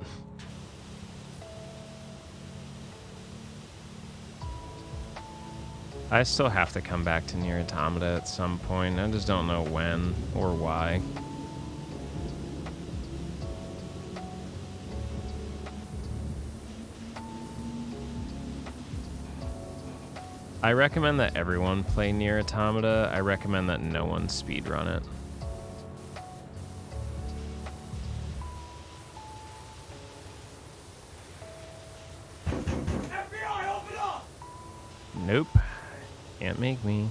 I still have to come back to Nier Automata at some point. I just don't know when or why. I recommend that everyone play Nier Automata. I recommend that no one speedrun it. Nope. Can't make me.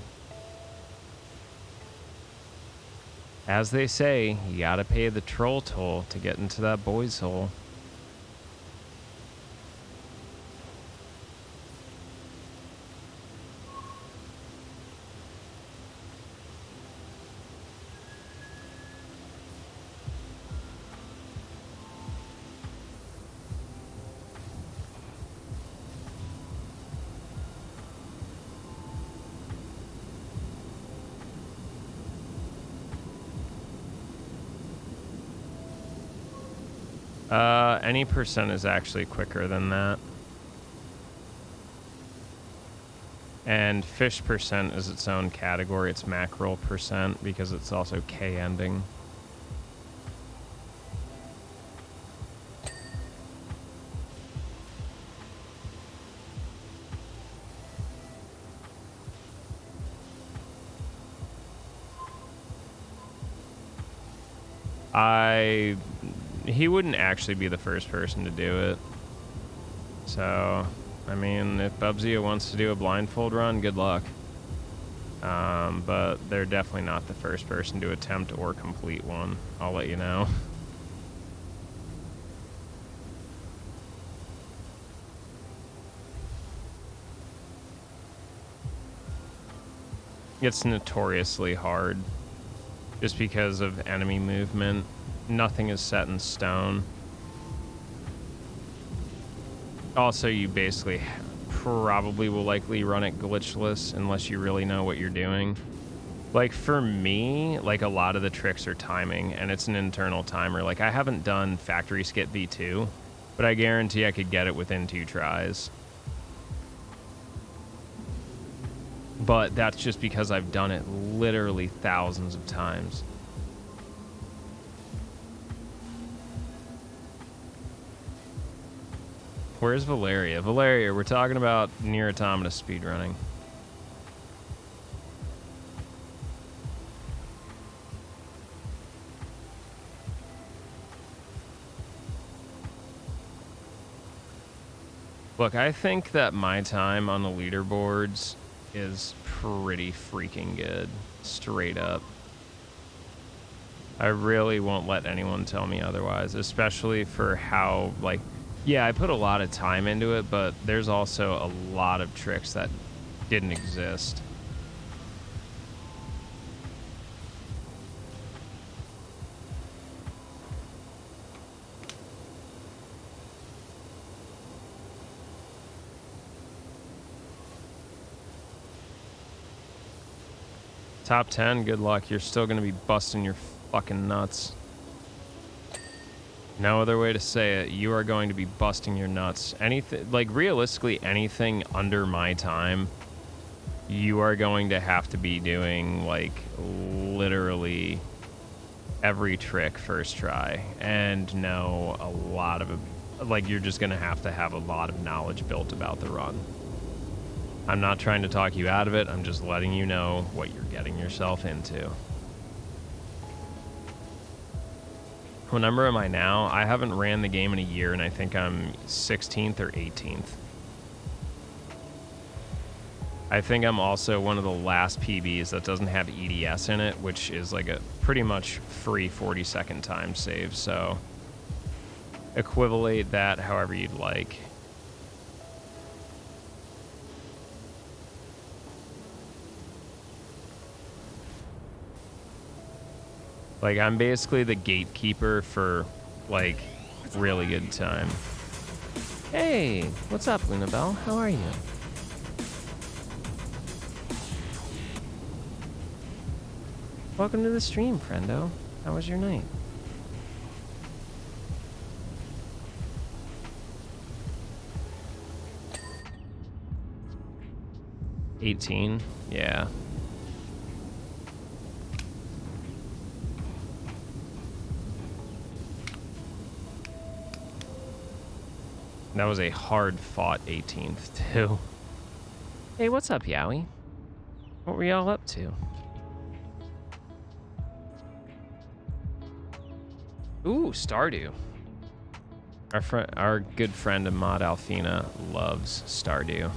As they say, you gotta pay the troll toll to get into that boy's hole. Any percent is actually quicker than that. And fish percent is its own category. It's mackerel percent because it's also K ending. He wouldn't actually be the first person to do it. So, I mean, if Bubsy wants to do a blindfold run, good luck. But they're definitely not the first person to attempt or complete one. I'll let you know. It's notoriously hard just because of enemy movement. Nothing is set in stone. Also, you basically probably will likely run it glitchless unless you really know what you're doing. Like for me, like a lot of the tricks are timing and it's an internal timer. Like I haven't done Factory Skip V2 but I guarantee I could get it within 2 tries. But that's just because I've done it literally thousands of times. Where's Valeria? Valeria, we're talking about near automata speedrunning. Look, I think that my time on the leaderboards is pretty freaking good, straight up. I really won't let anyone tell me otherwise, especially for how, like, yeah, I put a lot of time into it, but there's also a lot of tricks that didn't exist. Top 10, good luck. You're still going to be busting your fucking nuts. No other way to say it. You are going to be busting your nuts. Anything, like, realistically, anything under my time, you are going to have to be doing, like, literally every trick first try and know a lot of, like, you're just going to have a lot of knowledge built about the run. I'm not trying to talk you out of it. I'm just letting you know what you're getting yourself into. What number am I now? I haven't ran the game in a year, and I think I'm 16th or 18th. I think I'm also one of the last PBs that doesn't have EDS in it, which is like a pretty much free 40-second time save, so equivalate that however you'd like. Like, I'm basically the gatekeeper for, like, really good time. Hey, what's up, Lunabelle? How are you? Welcome to the stream, friendo. How was your night? $18? Yeah. That was a hard-fought 18th, too. Hey, what's up, Yowie? What were y'all up to? Ooh, Stardew. Our good friend and mod Alfina loves Stardew.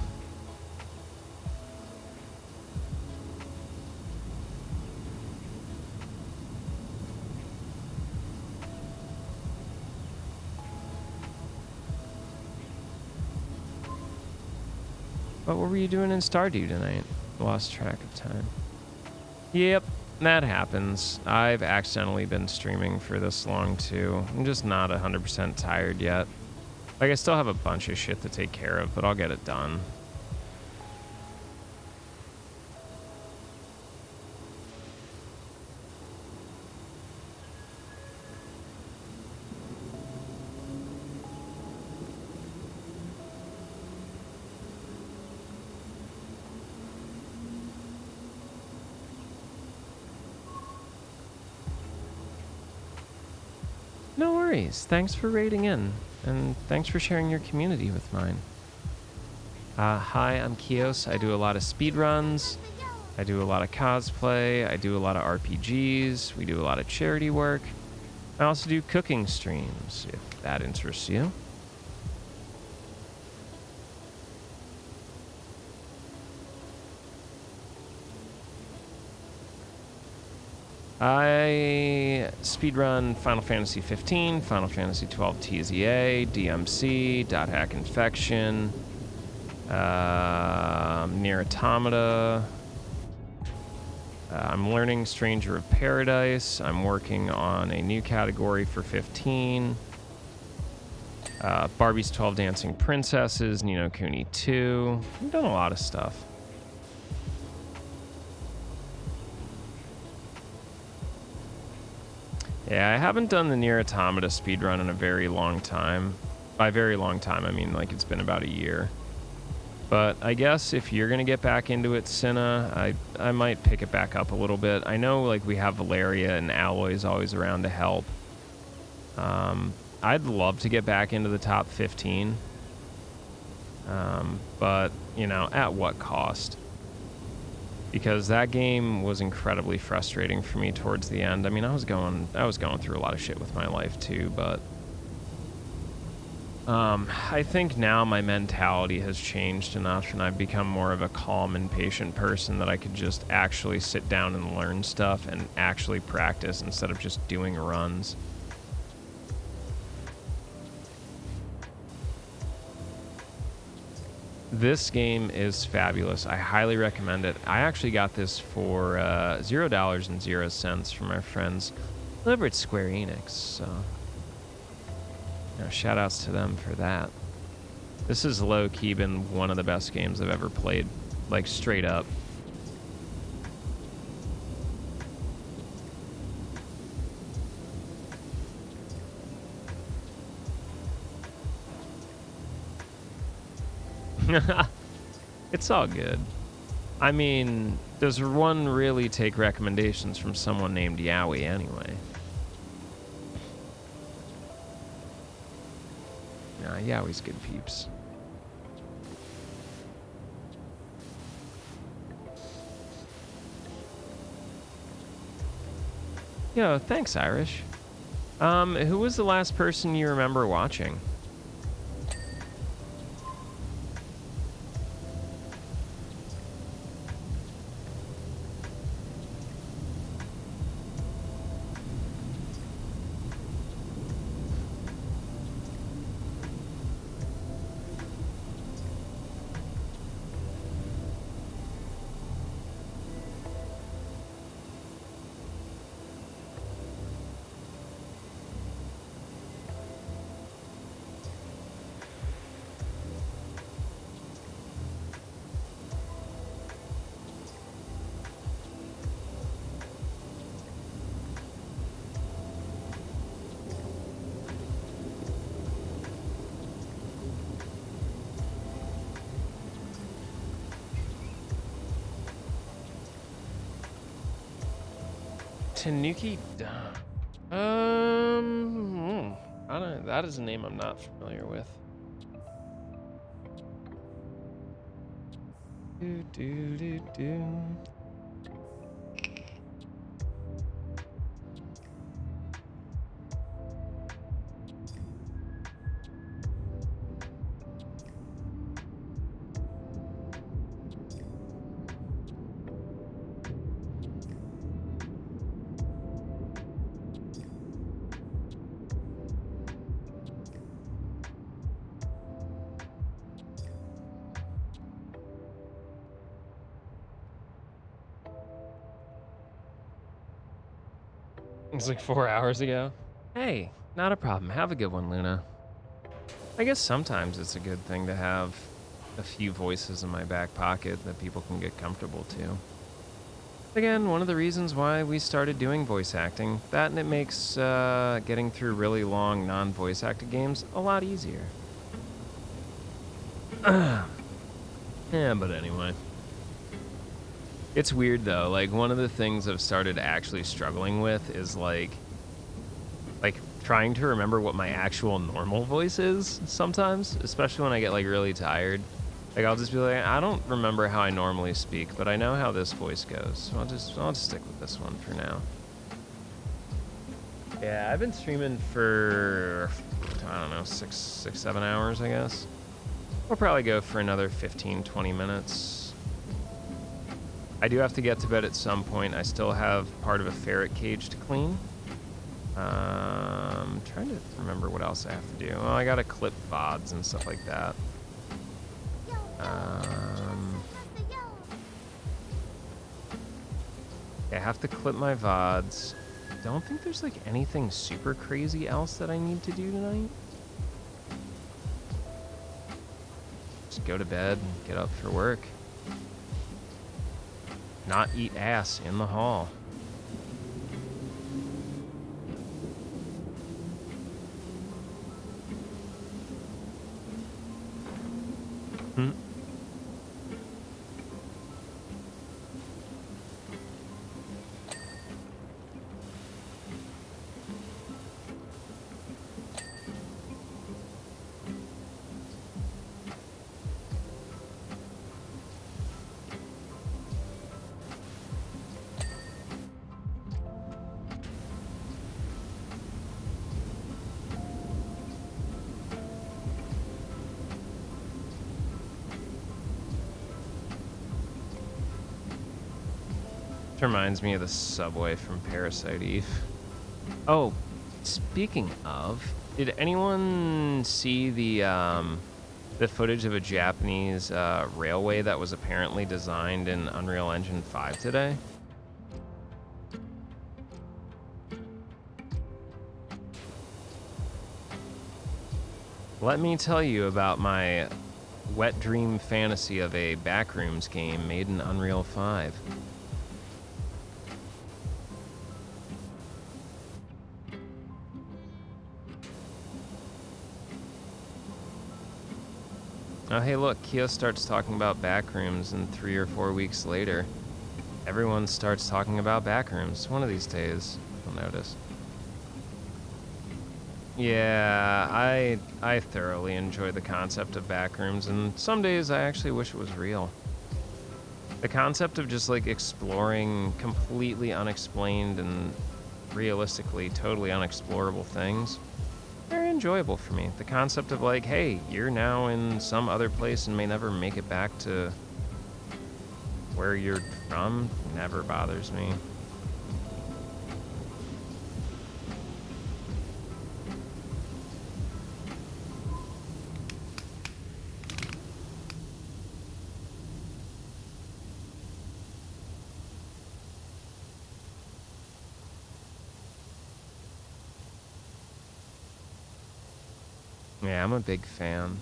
What were you doing in Stardew tonight? Lost track of time. Yep, that happens. I've accidentally been streaming for this long too. I'm just not 100% tired yet. Like, I still have a bunch of shit to take care of, but I'll get it done. No worries. Thanks for raiding in, and thanks for sharing your community with mine. Hi, I'm Kios. I do a lot of speedruns. I do a lot of cosplay. I do a lot of RPGs. We do a lot of charity work. I also do cooking streams, if that interests you. I speedrun Final Fantasy 15, Final Fantasy 12 TZA, DMC, Dot Hack Infection, Nier Automata. I'm learning Stranger of Paradise. I'm working on a new category for 15. Barbie's 12 Dancing Princesses, Ni no Kuni 2. I've done a lot of stuff. Yeah, I haven't done the Nier Automata speedrun in a very long time. By a very long time, I mean like it's been about a year. But I guess if you're gonna get back into it, Cinna, I might pick it back up a little bit. I know like we have Valeria and Alloy's always around to help. I'd love to get back into the top 15. But you know, at what cost? Because that game was incredibly frustrating for me towards the end. I mean, I was going through a lot of shit with my life too, but I think now my mentality has changed enough and I've become more of a calm and patient person that I could just actually sit down and learn stuff and actually practice instead of just doing runs. This game is fabulous. I highly recommend it. I actually got this for $0.00 from our friends over at Square Enix, so you know, shout outs to them for that. This is low-key been one of the best games I've ever played, like straight up. It's all good. I mean, does one really take recommendations from someone named Yowie anyway? Nah, Yowie's good peeps. Yo, thanks, Irish. Who was the last person you remember watching? Tanuki? I don't. That is a name I'm not familiar with. Do do do do. It's like 4 hours ago. Hey, not a problem. Have a good one, Luna. I guess sometimes it's a good thing to have a few voices in my back pocket that people can get comfortable to. Again, one of the reasons why we started doing voice acting, that and it makes getting through really long non-voice acted games a lot easier. Yeah, but anyway. It's weird though, like one of the things I've started actually struggling with is like trying to remember what my actual normal voice is sometimes, especially when I get like really tired. Like I'll just be like, I don't remember how I normally speak, but I know how this voice goes. So I'll just stick with this one for now. Yeah, I've been streaming for, I don't know, 7 hours, I guess. I'll probably go for another 15, 20 minutes. I do have to get to bed at some point. I still have part of a ferret cage to clean. I'm trying to remember what else I have to do. Well, I gotta clip VODs and stuff like that. I have to clip my VODs. Don't think there's like anything super crazy else that I need to do tonight. Just go to bed and get up for work. Not eat ass in the hall. This reminds me of the subway from Parasite Eve. Oh, speaking of, did anyone see the footage of a Japanese railway that was apparently designed in Unreal Engine 5 today? Let me tell you about my wet dream fantasy of a Backrooms game made in Unreal 5. Oh, hey, look, Kia starts talking about Backrooms, and 3 or 4 weeks later, everyone starts talking about Backrooms. One of these days, you'll notice. Yeah, I thoroughly enjoy the concept of Backrooms, and some days I actually wish it was real. The concept of just like exploring completely unexplained and realistically totally unexplorable things, very enjoyable for me. The concept of like, hey, you're now in some other place and may never make it back to where you're from, never bothers me. Yeah, I'm a big fan.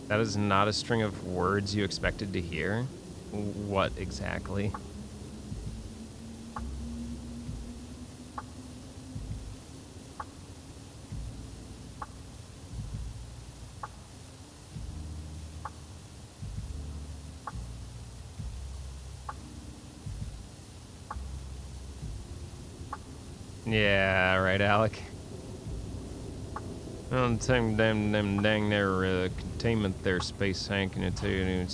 That is not a string of words you expected to hear. What exactly? Yeah, right, Alec. Well, them dang their containment, their space hanking it to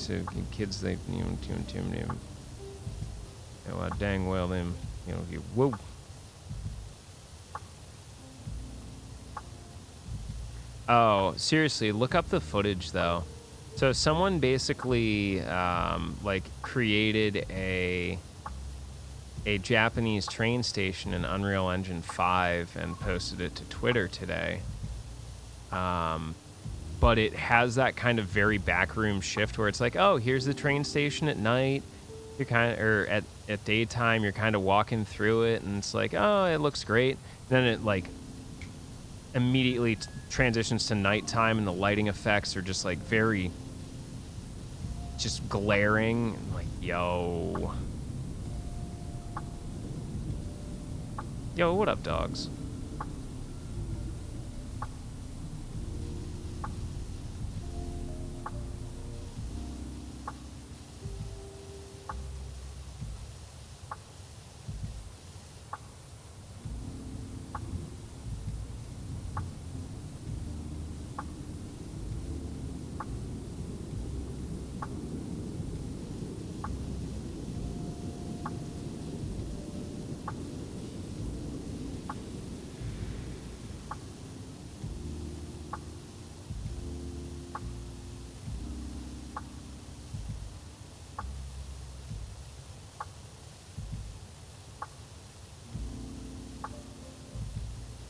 kids they dang well them you whoa. Oh, seriously, look up the footage though. So someone basically like created a Japanese train station in Unreal Engine 5 and posted it to Twitter today. But it has that kind of very backroom shift where it's like, oh, here's the train station at night. You're kind of, or at daytime, you're kind of walking through it, and it's like, oh, it looks great. And then it like immediately transitions to nighttime, and the lighting effects are just like very, just glaring. And like, yo, what up, dogs?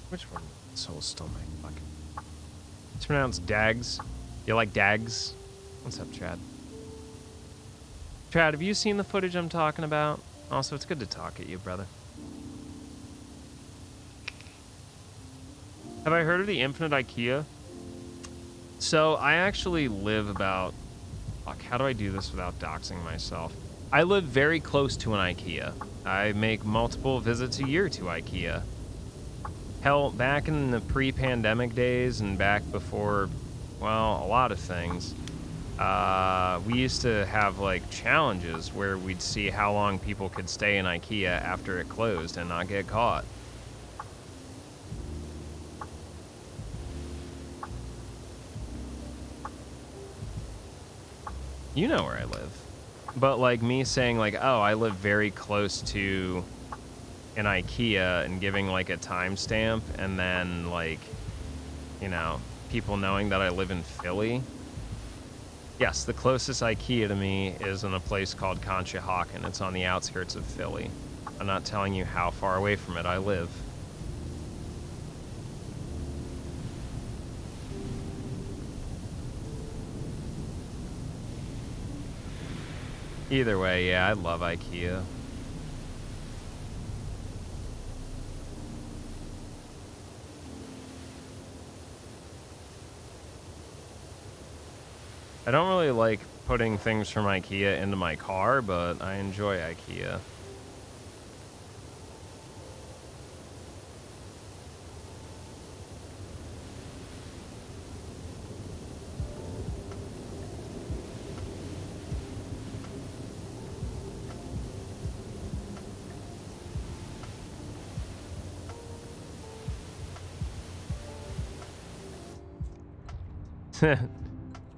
Which one? Soul stole my fucking. It's pronounced Dags. You like Dags? What's up, Chad? Chad, have you seen the footage I'm talking about? Also, it's good to talk at you, brother. Have I heard of the Infinite IKEA? So, I actually live about... Fuck, how do I do this without doxing myself? I live very close to an IKEA. I make multiple visits a year to IKEA. Hell, back in the pre-pandemic days and back before, well, a lot of things, we used to have, like, challenges where we'd see how long people could stay in IKEA after it closed and not get caught. You know where I live. But, like, me saying, like, oh, I live very close to an IKEA and giving like a timestamp, and then like, you know, people knowing that I live in Philly, Yes, the closest IKEA to me is in a place called Conshohocken. It's on the outskirts of Philly. I'm not telling you how far away from it I live. Either way, yeah, I love IKEA. I don't really like putting things from IKEA into my car, but I enjoy IKEA.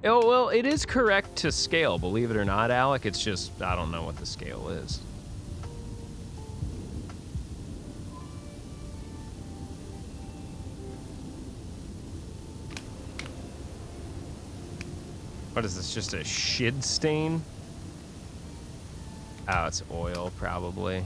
Oh, well, it is correct to scale, believe it or not, Alec. It's just, I don't know what the scale is. What is this, just a shid stain? Oh, it's oil, probably.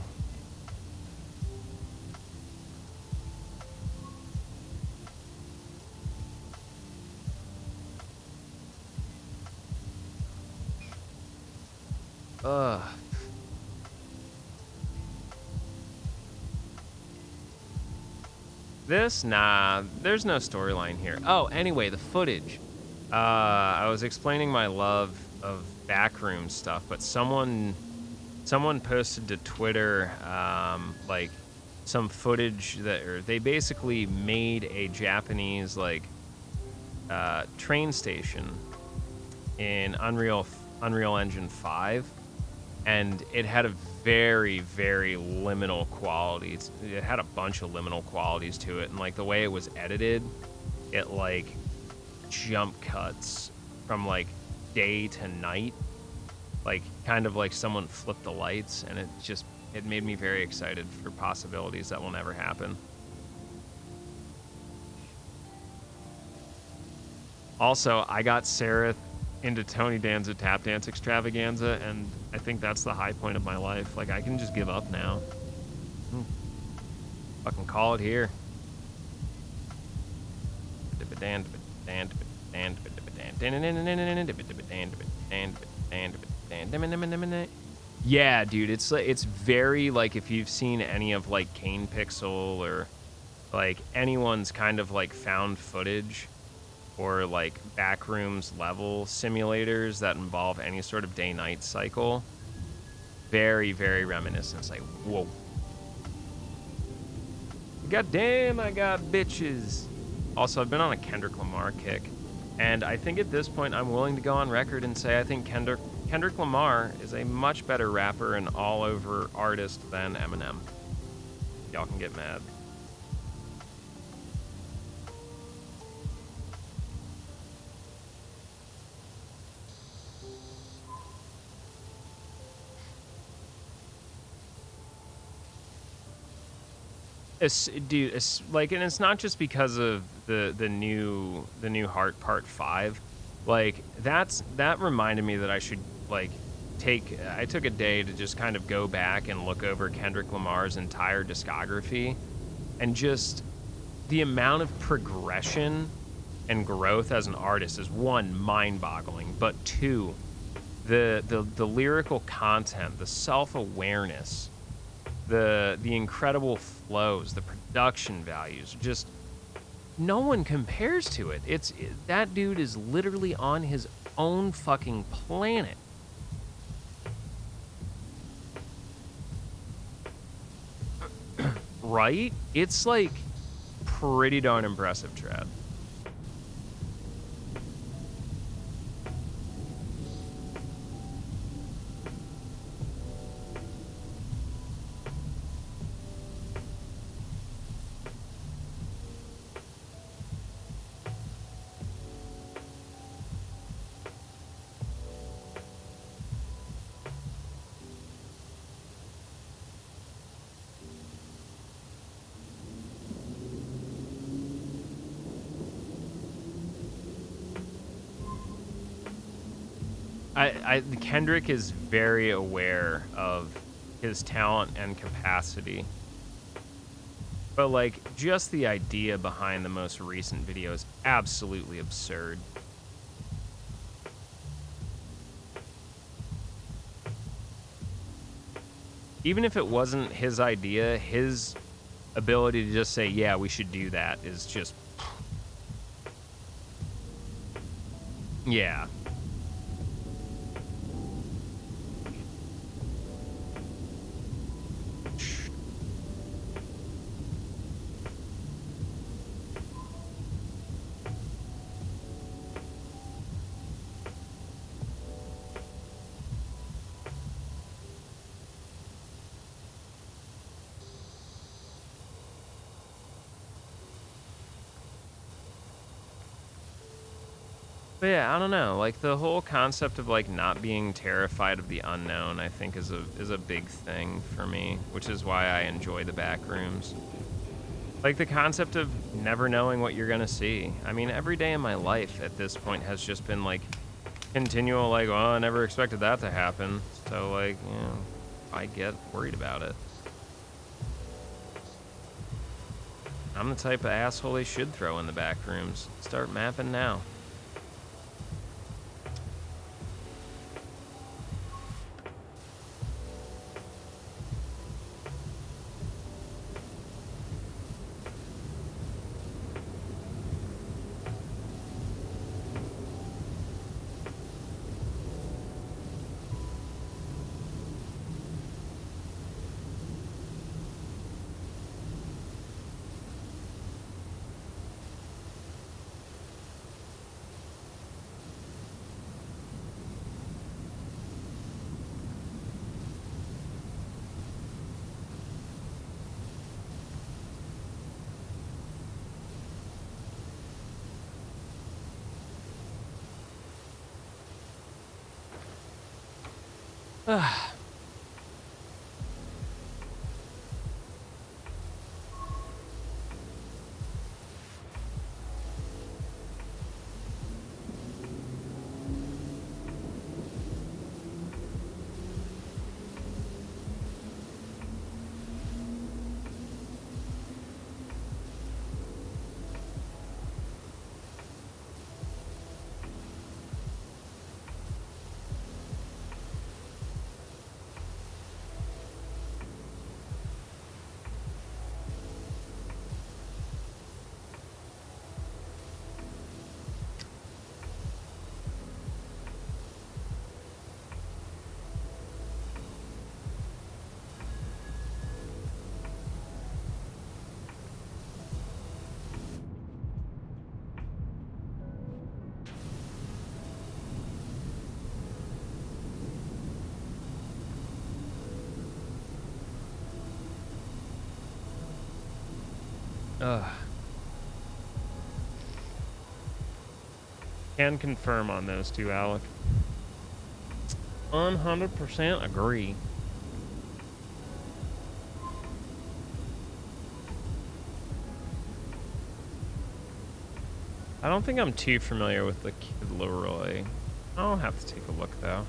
Ugh. This? Nah, there's no storyline here. Oh, anyway, the footage. I was explaining my love of backroom stuff, but someone posted to Twitter, like, some footage or they basically made a Japanese, like, train station in Unreal Engine 5, and it had a very, very liminal qualities. It had a bunch of liminal qualities to it, and like the way it was edited, it like jump cuts from like day to night, like kind of like someone flipped the lights, and it made me very excited for possibilities that will never happen. Also, I got Sarah into Tony Danza Tap Dance Extravaganza, and I think that's the high point of my life. Like, I can just give up now. Fucking call it here. Yeah, dude, it's very, like, if you've seen any of, like, Kane Pixel or, like, anyone's kind of, like, found footage or like backrooms level simulators that involve any sort of day-night cycle. Very, very reminiscent. It's like, whoa. God damn, I got bitches. Also, I've been on a Kendrick Lamar kick, and I think at this point I'm willing to go on record and say I think Kendrick Lamar is a much better rapper and all-over artist than Eminem. Y'all can get mad. Dude, like, and it's not just because of the new Heart Part 5. Like, that reminded me that I should, like, I took a day to just kind of go back and look over Kendrick Lamar's entire discography, and just the amount of progression and growth as an artist is, one, mind-boggling, but two, the lyrical content, the self-awareness, the incredible flows, the production values, just no one compares to it. That dude is literally on his own fucking planet. Right? It's like pretty darn impressive, Trad. Kendrick is very aware of his talent and capacity. But, like, just the idea behind the most recent video is absolutely absurd. Even if it wasn't his idea, his ability to just say, yeah, we should do that is just... Yeah. But yeah, I don't know. Like, the whole concept of, like, not being terrified of the unknown, I think is a big thing for me, which is why I enjoy the back rooms. Like, the concept of never knowing what you're gonna see. I mean, every day in my life at this point has just been, like, continual, like, oh, I never expected that to happen. So, like, you know, I get worried about it. I'm the type of asshole they should throw in the back rooms. Start mapping now. Can confirm on those two, Alec. 100% agree. I don't think I'm too familiar with the Kid Leroy. I'll have to take a look, though.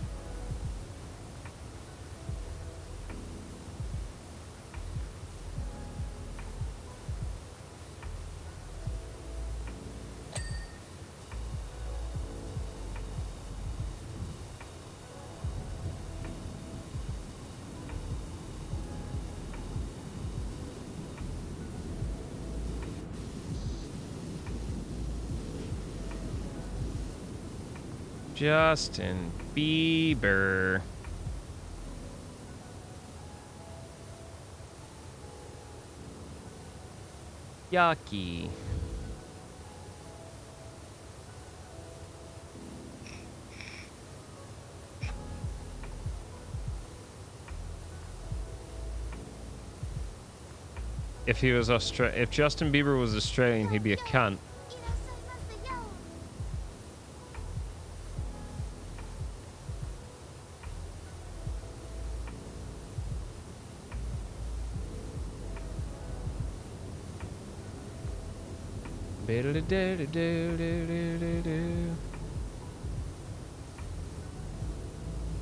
Justin Bieber. Yucky. If he was if Justin Bieber was Australian, he'd be a cunt.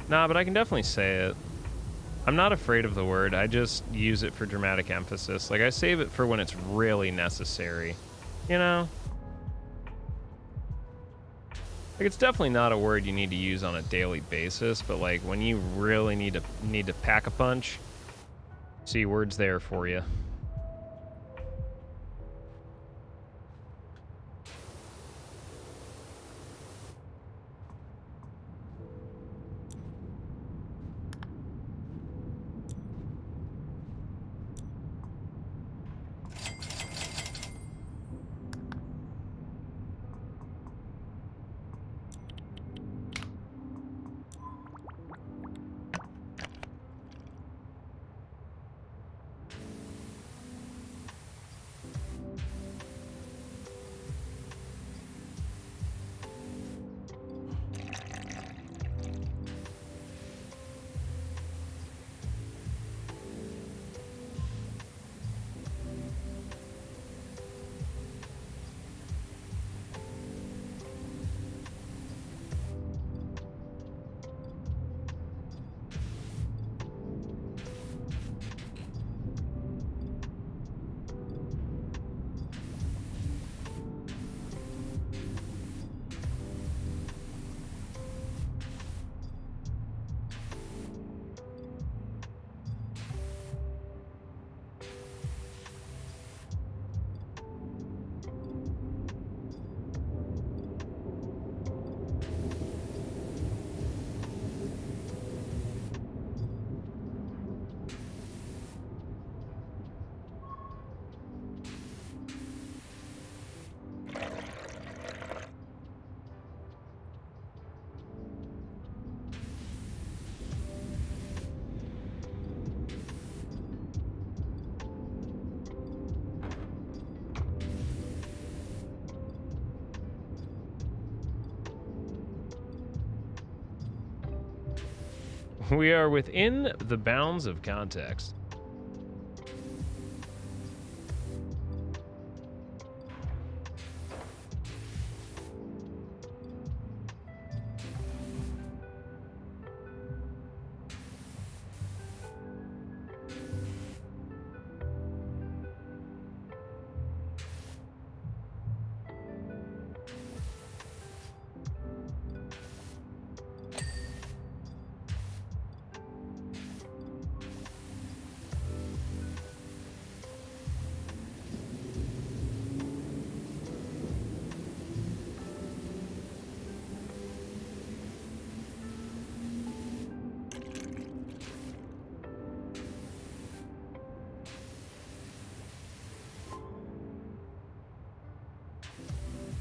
Nah, but I can definitely say it. I'm not afraid of the word. I just use it for dramatic emphasis. Like, I save it for when it's really necessary. You know? Like, it's definitely not a word you need to use on a daily basis, but like when you really need to pack a punch, see, word's there for you. We are within the bounds of context.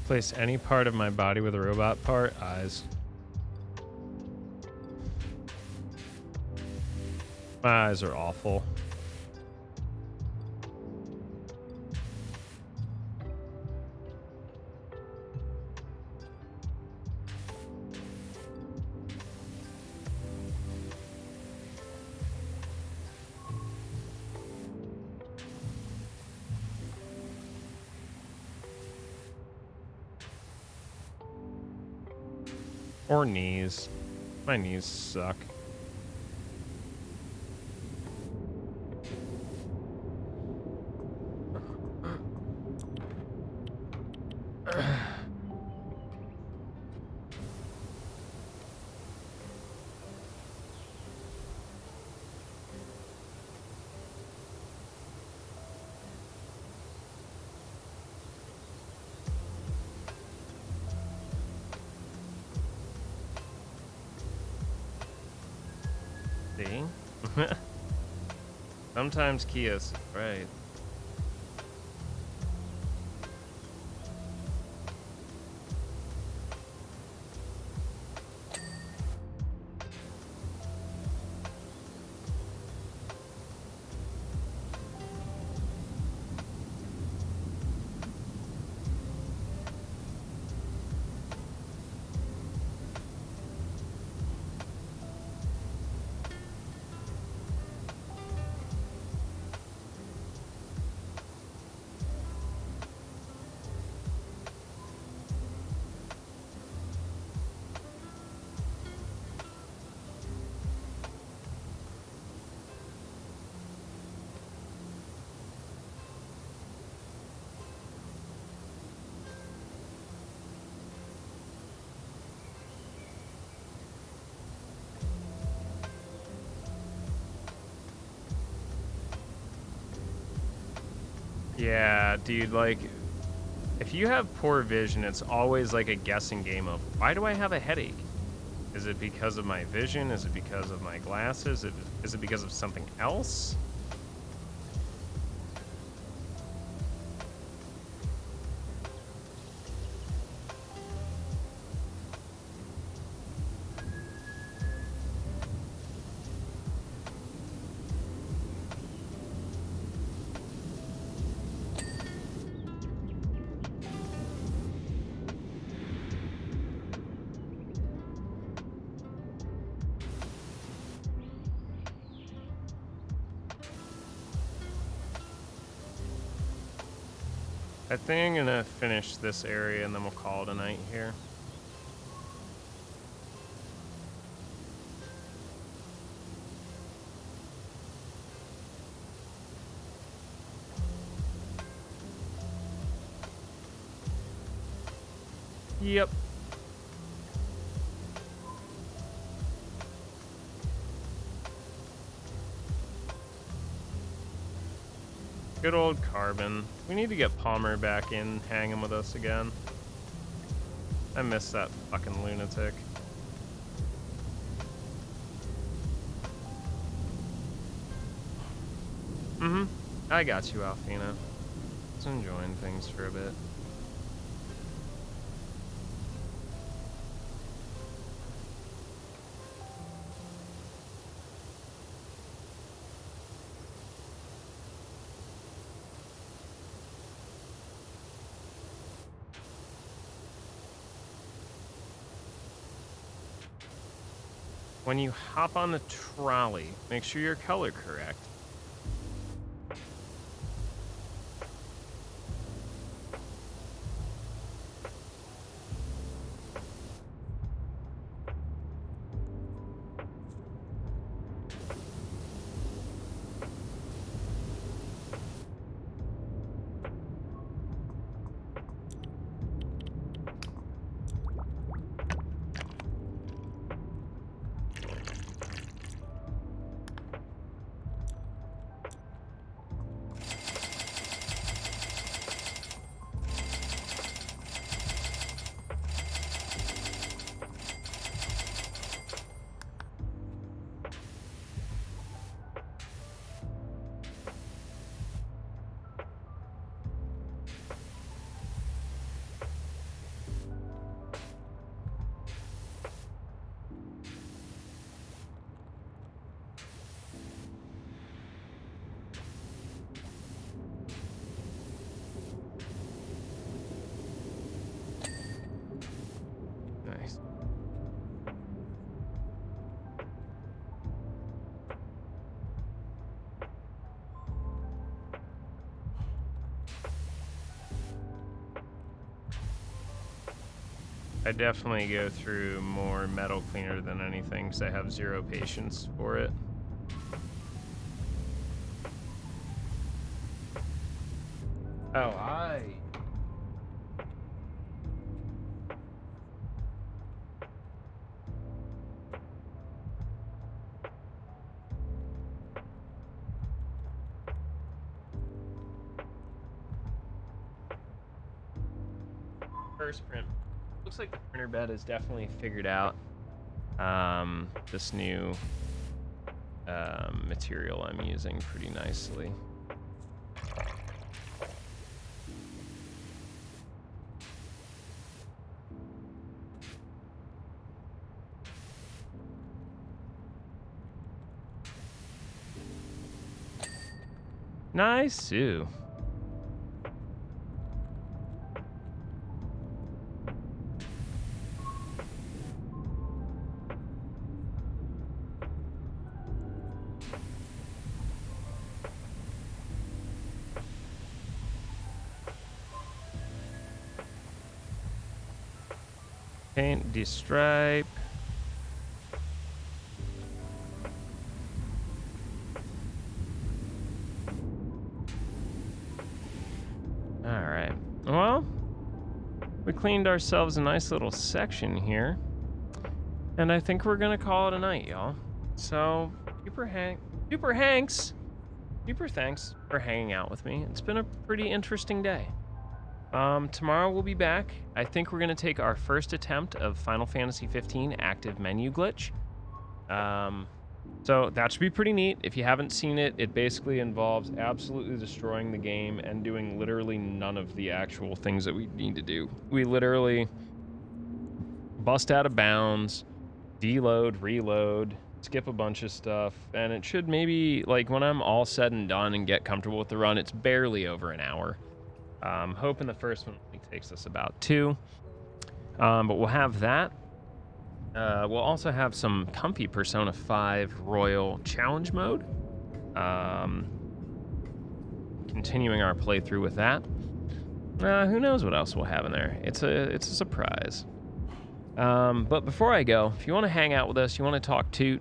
Place any part of my body with a robot part. Eyes. My eyes are awful. Or knees. My knees suck. See? Sometimes Kia's right. Yeah, dude, like, if you have poor vision, it's always like a guessing game of, why do I have a headache? Is it because of my vision? Is it because of my glasses? Is it because of something else? I think I'm gonna finish this area and then we'll call it a night here. Yep. Good old Carbon. We need to get Palmer back in hanging with us again. I miss that fucking lunatic. Mm-hmm. I got you, Alfina. Just enjoying things for a bit. When you hop on the trolley, make sure you're color correct. Nice. I definitely go through more metal cleaner than anything because I have zero patience for it. Oh, first print. Looks like the printer bed has definitely figured out this new material I'm using pretty nicely. Nice, Sue. Paint, destripe. All right. Well, we cleaned ourselves a nice little section here. And I think we're going to call it a night, y'all. So, Super Hanks, super thanks for hanging out with me. It's been a pretty interesting day. Tomorrow we'll be back. I think we're going to take our first attempt of Final Fantasy 15 active menu glitch. So that should be pretty neat. If you haven't seen it, it basically involves absolutely destroying the game and doing literally none of the actual things that we need to do. We literally bust out of bounds, deload, reload, skip a bunch of stuff, and it should maybe, like, when I'm all said and done and get comfortable with the run, it's barely over an hour. Hoping the first one only takes us about 2. But we'll have that. We'll also have some comfy Persona 5 Royal Challenge mode. Continuing our playthrough with that. Who knows what else we'll have in there? It's a surprise. But before I go, if you want to hang out with us, you want to talk toot,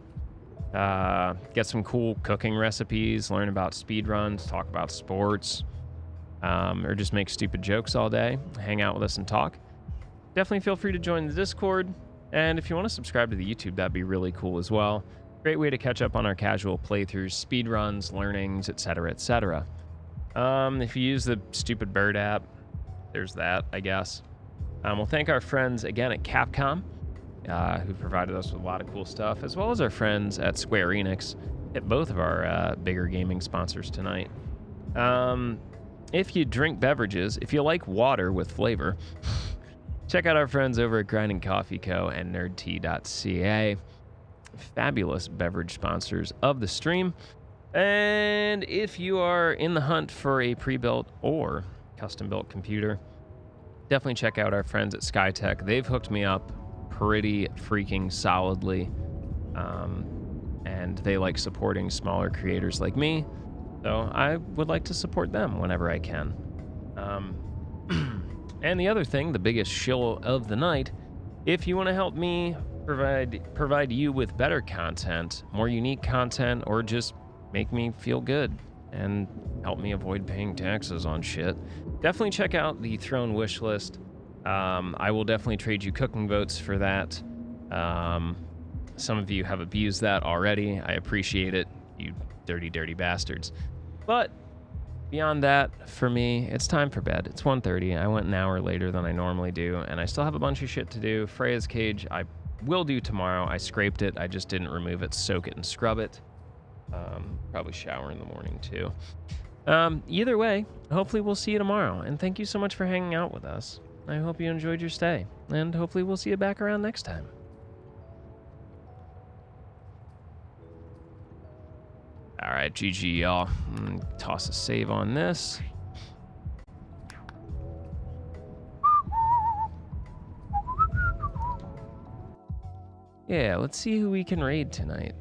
get some cool cooking recipes, learn about speedruns, talk about sports, or just make stupid jokes all day, hang out with us and talk, definitely feel free to join the Discord. And if you want to subscribe to the YouTube, that'd be really cool as well. Great way to catch up on our casual playthroughs, speedruns, learnings, etc., etc. If you use the stupid bird app, there's that, I guess. We'll thank our friends again at Capcom, who provided us with a lot of cool stuff, as well as our friends at Square Enix, at both of our bigger gaming sponsors tonight. If you drink beverages, if you like water with flavor, check out our friends over at Grinding Coffee Co. and nerdtea.ca. Fabulous beverage sponsors of the stream. And if you are in the hunt for a pre-built or custom-built computer, definitely check out our friends at Skytech. They've hooked me up pretty freaking solidly. And they like supporting smaller creators like me. So I would like to support them whenever I can. And the other thing, the biggest shill of the night, if you want to help me provide you with better content, more unique content, or just make me feel good and help me avoid paying taxes on shit, definitely check out the Throne wish list. I will definitely trade you cooking votes for that. Some of you have abused that already. I appreciate it, you dirty, dirty bastards. But beyond that, for me, it's time for bed. It's 1:30. I went an hour later than I normally do, and I still have a bunch of shit to do. Freya's cage, I will do tomorrow. I scraped it. I just didn't remove it, soak it, and scrub it. Probably shower in the morning, too. Either way, hopefully we'll see you tomorrow, and thank you so much for hanging out with us. I hope you enjoyed your stay, and hopefully we'll see you back around next time. All right, GG, y'all. Toss a save on this. Yeah, let's see who we can raid tonight.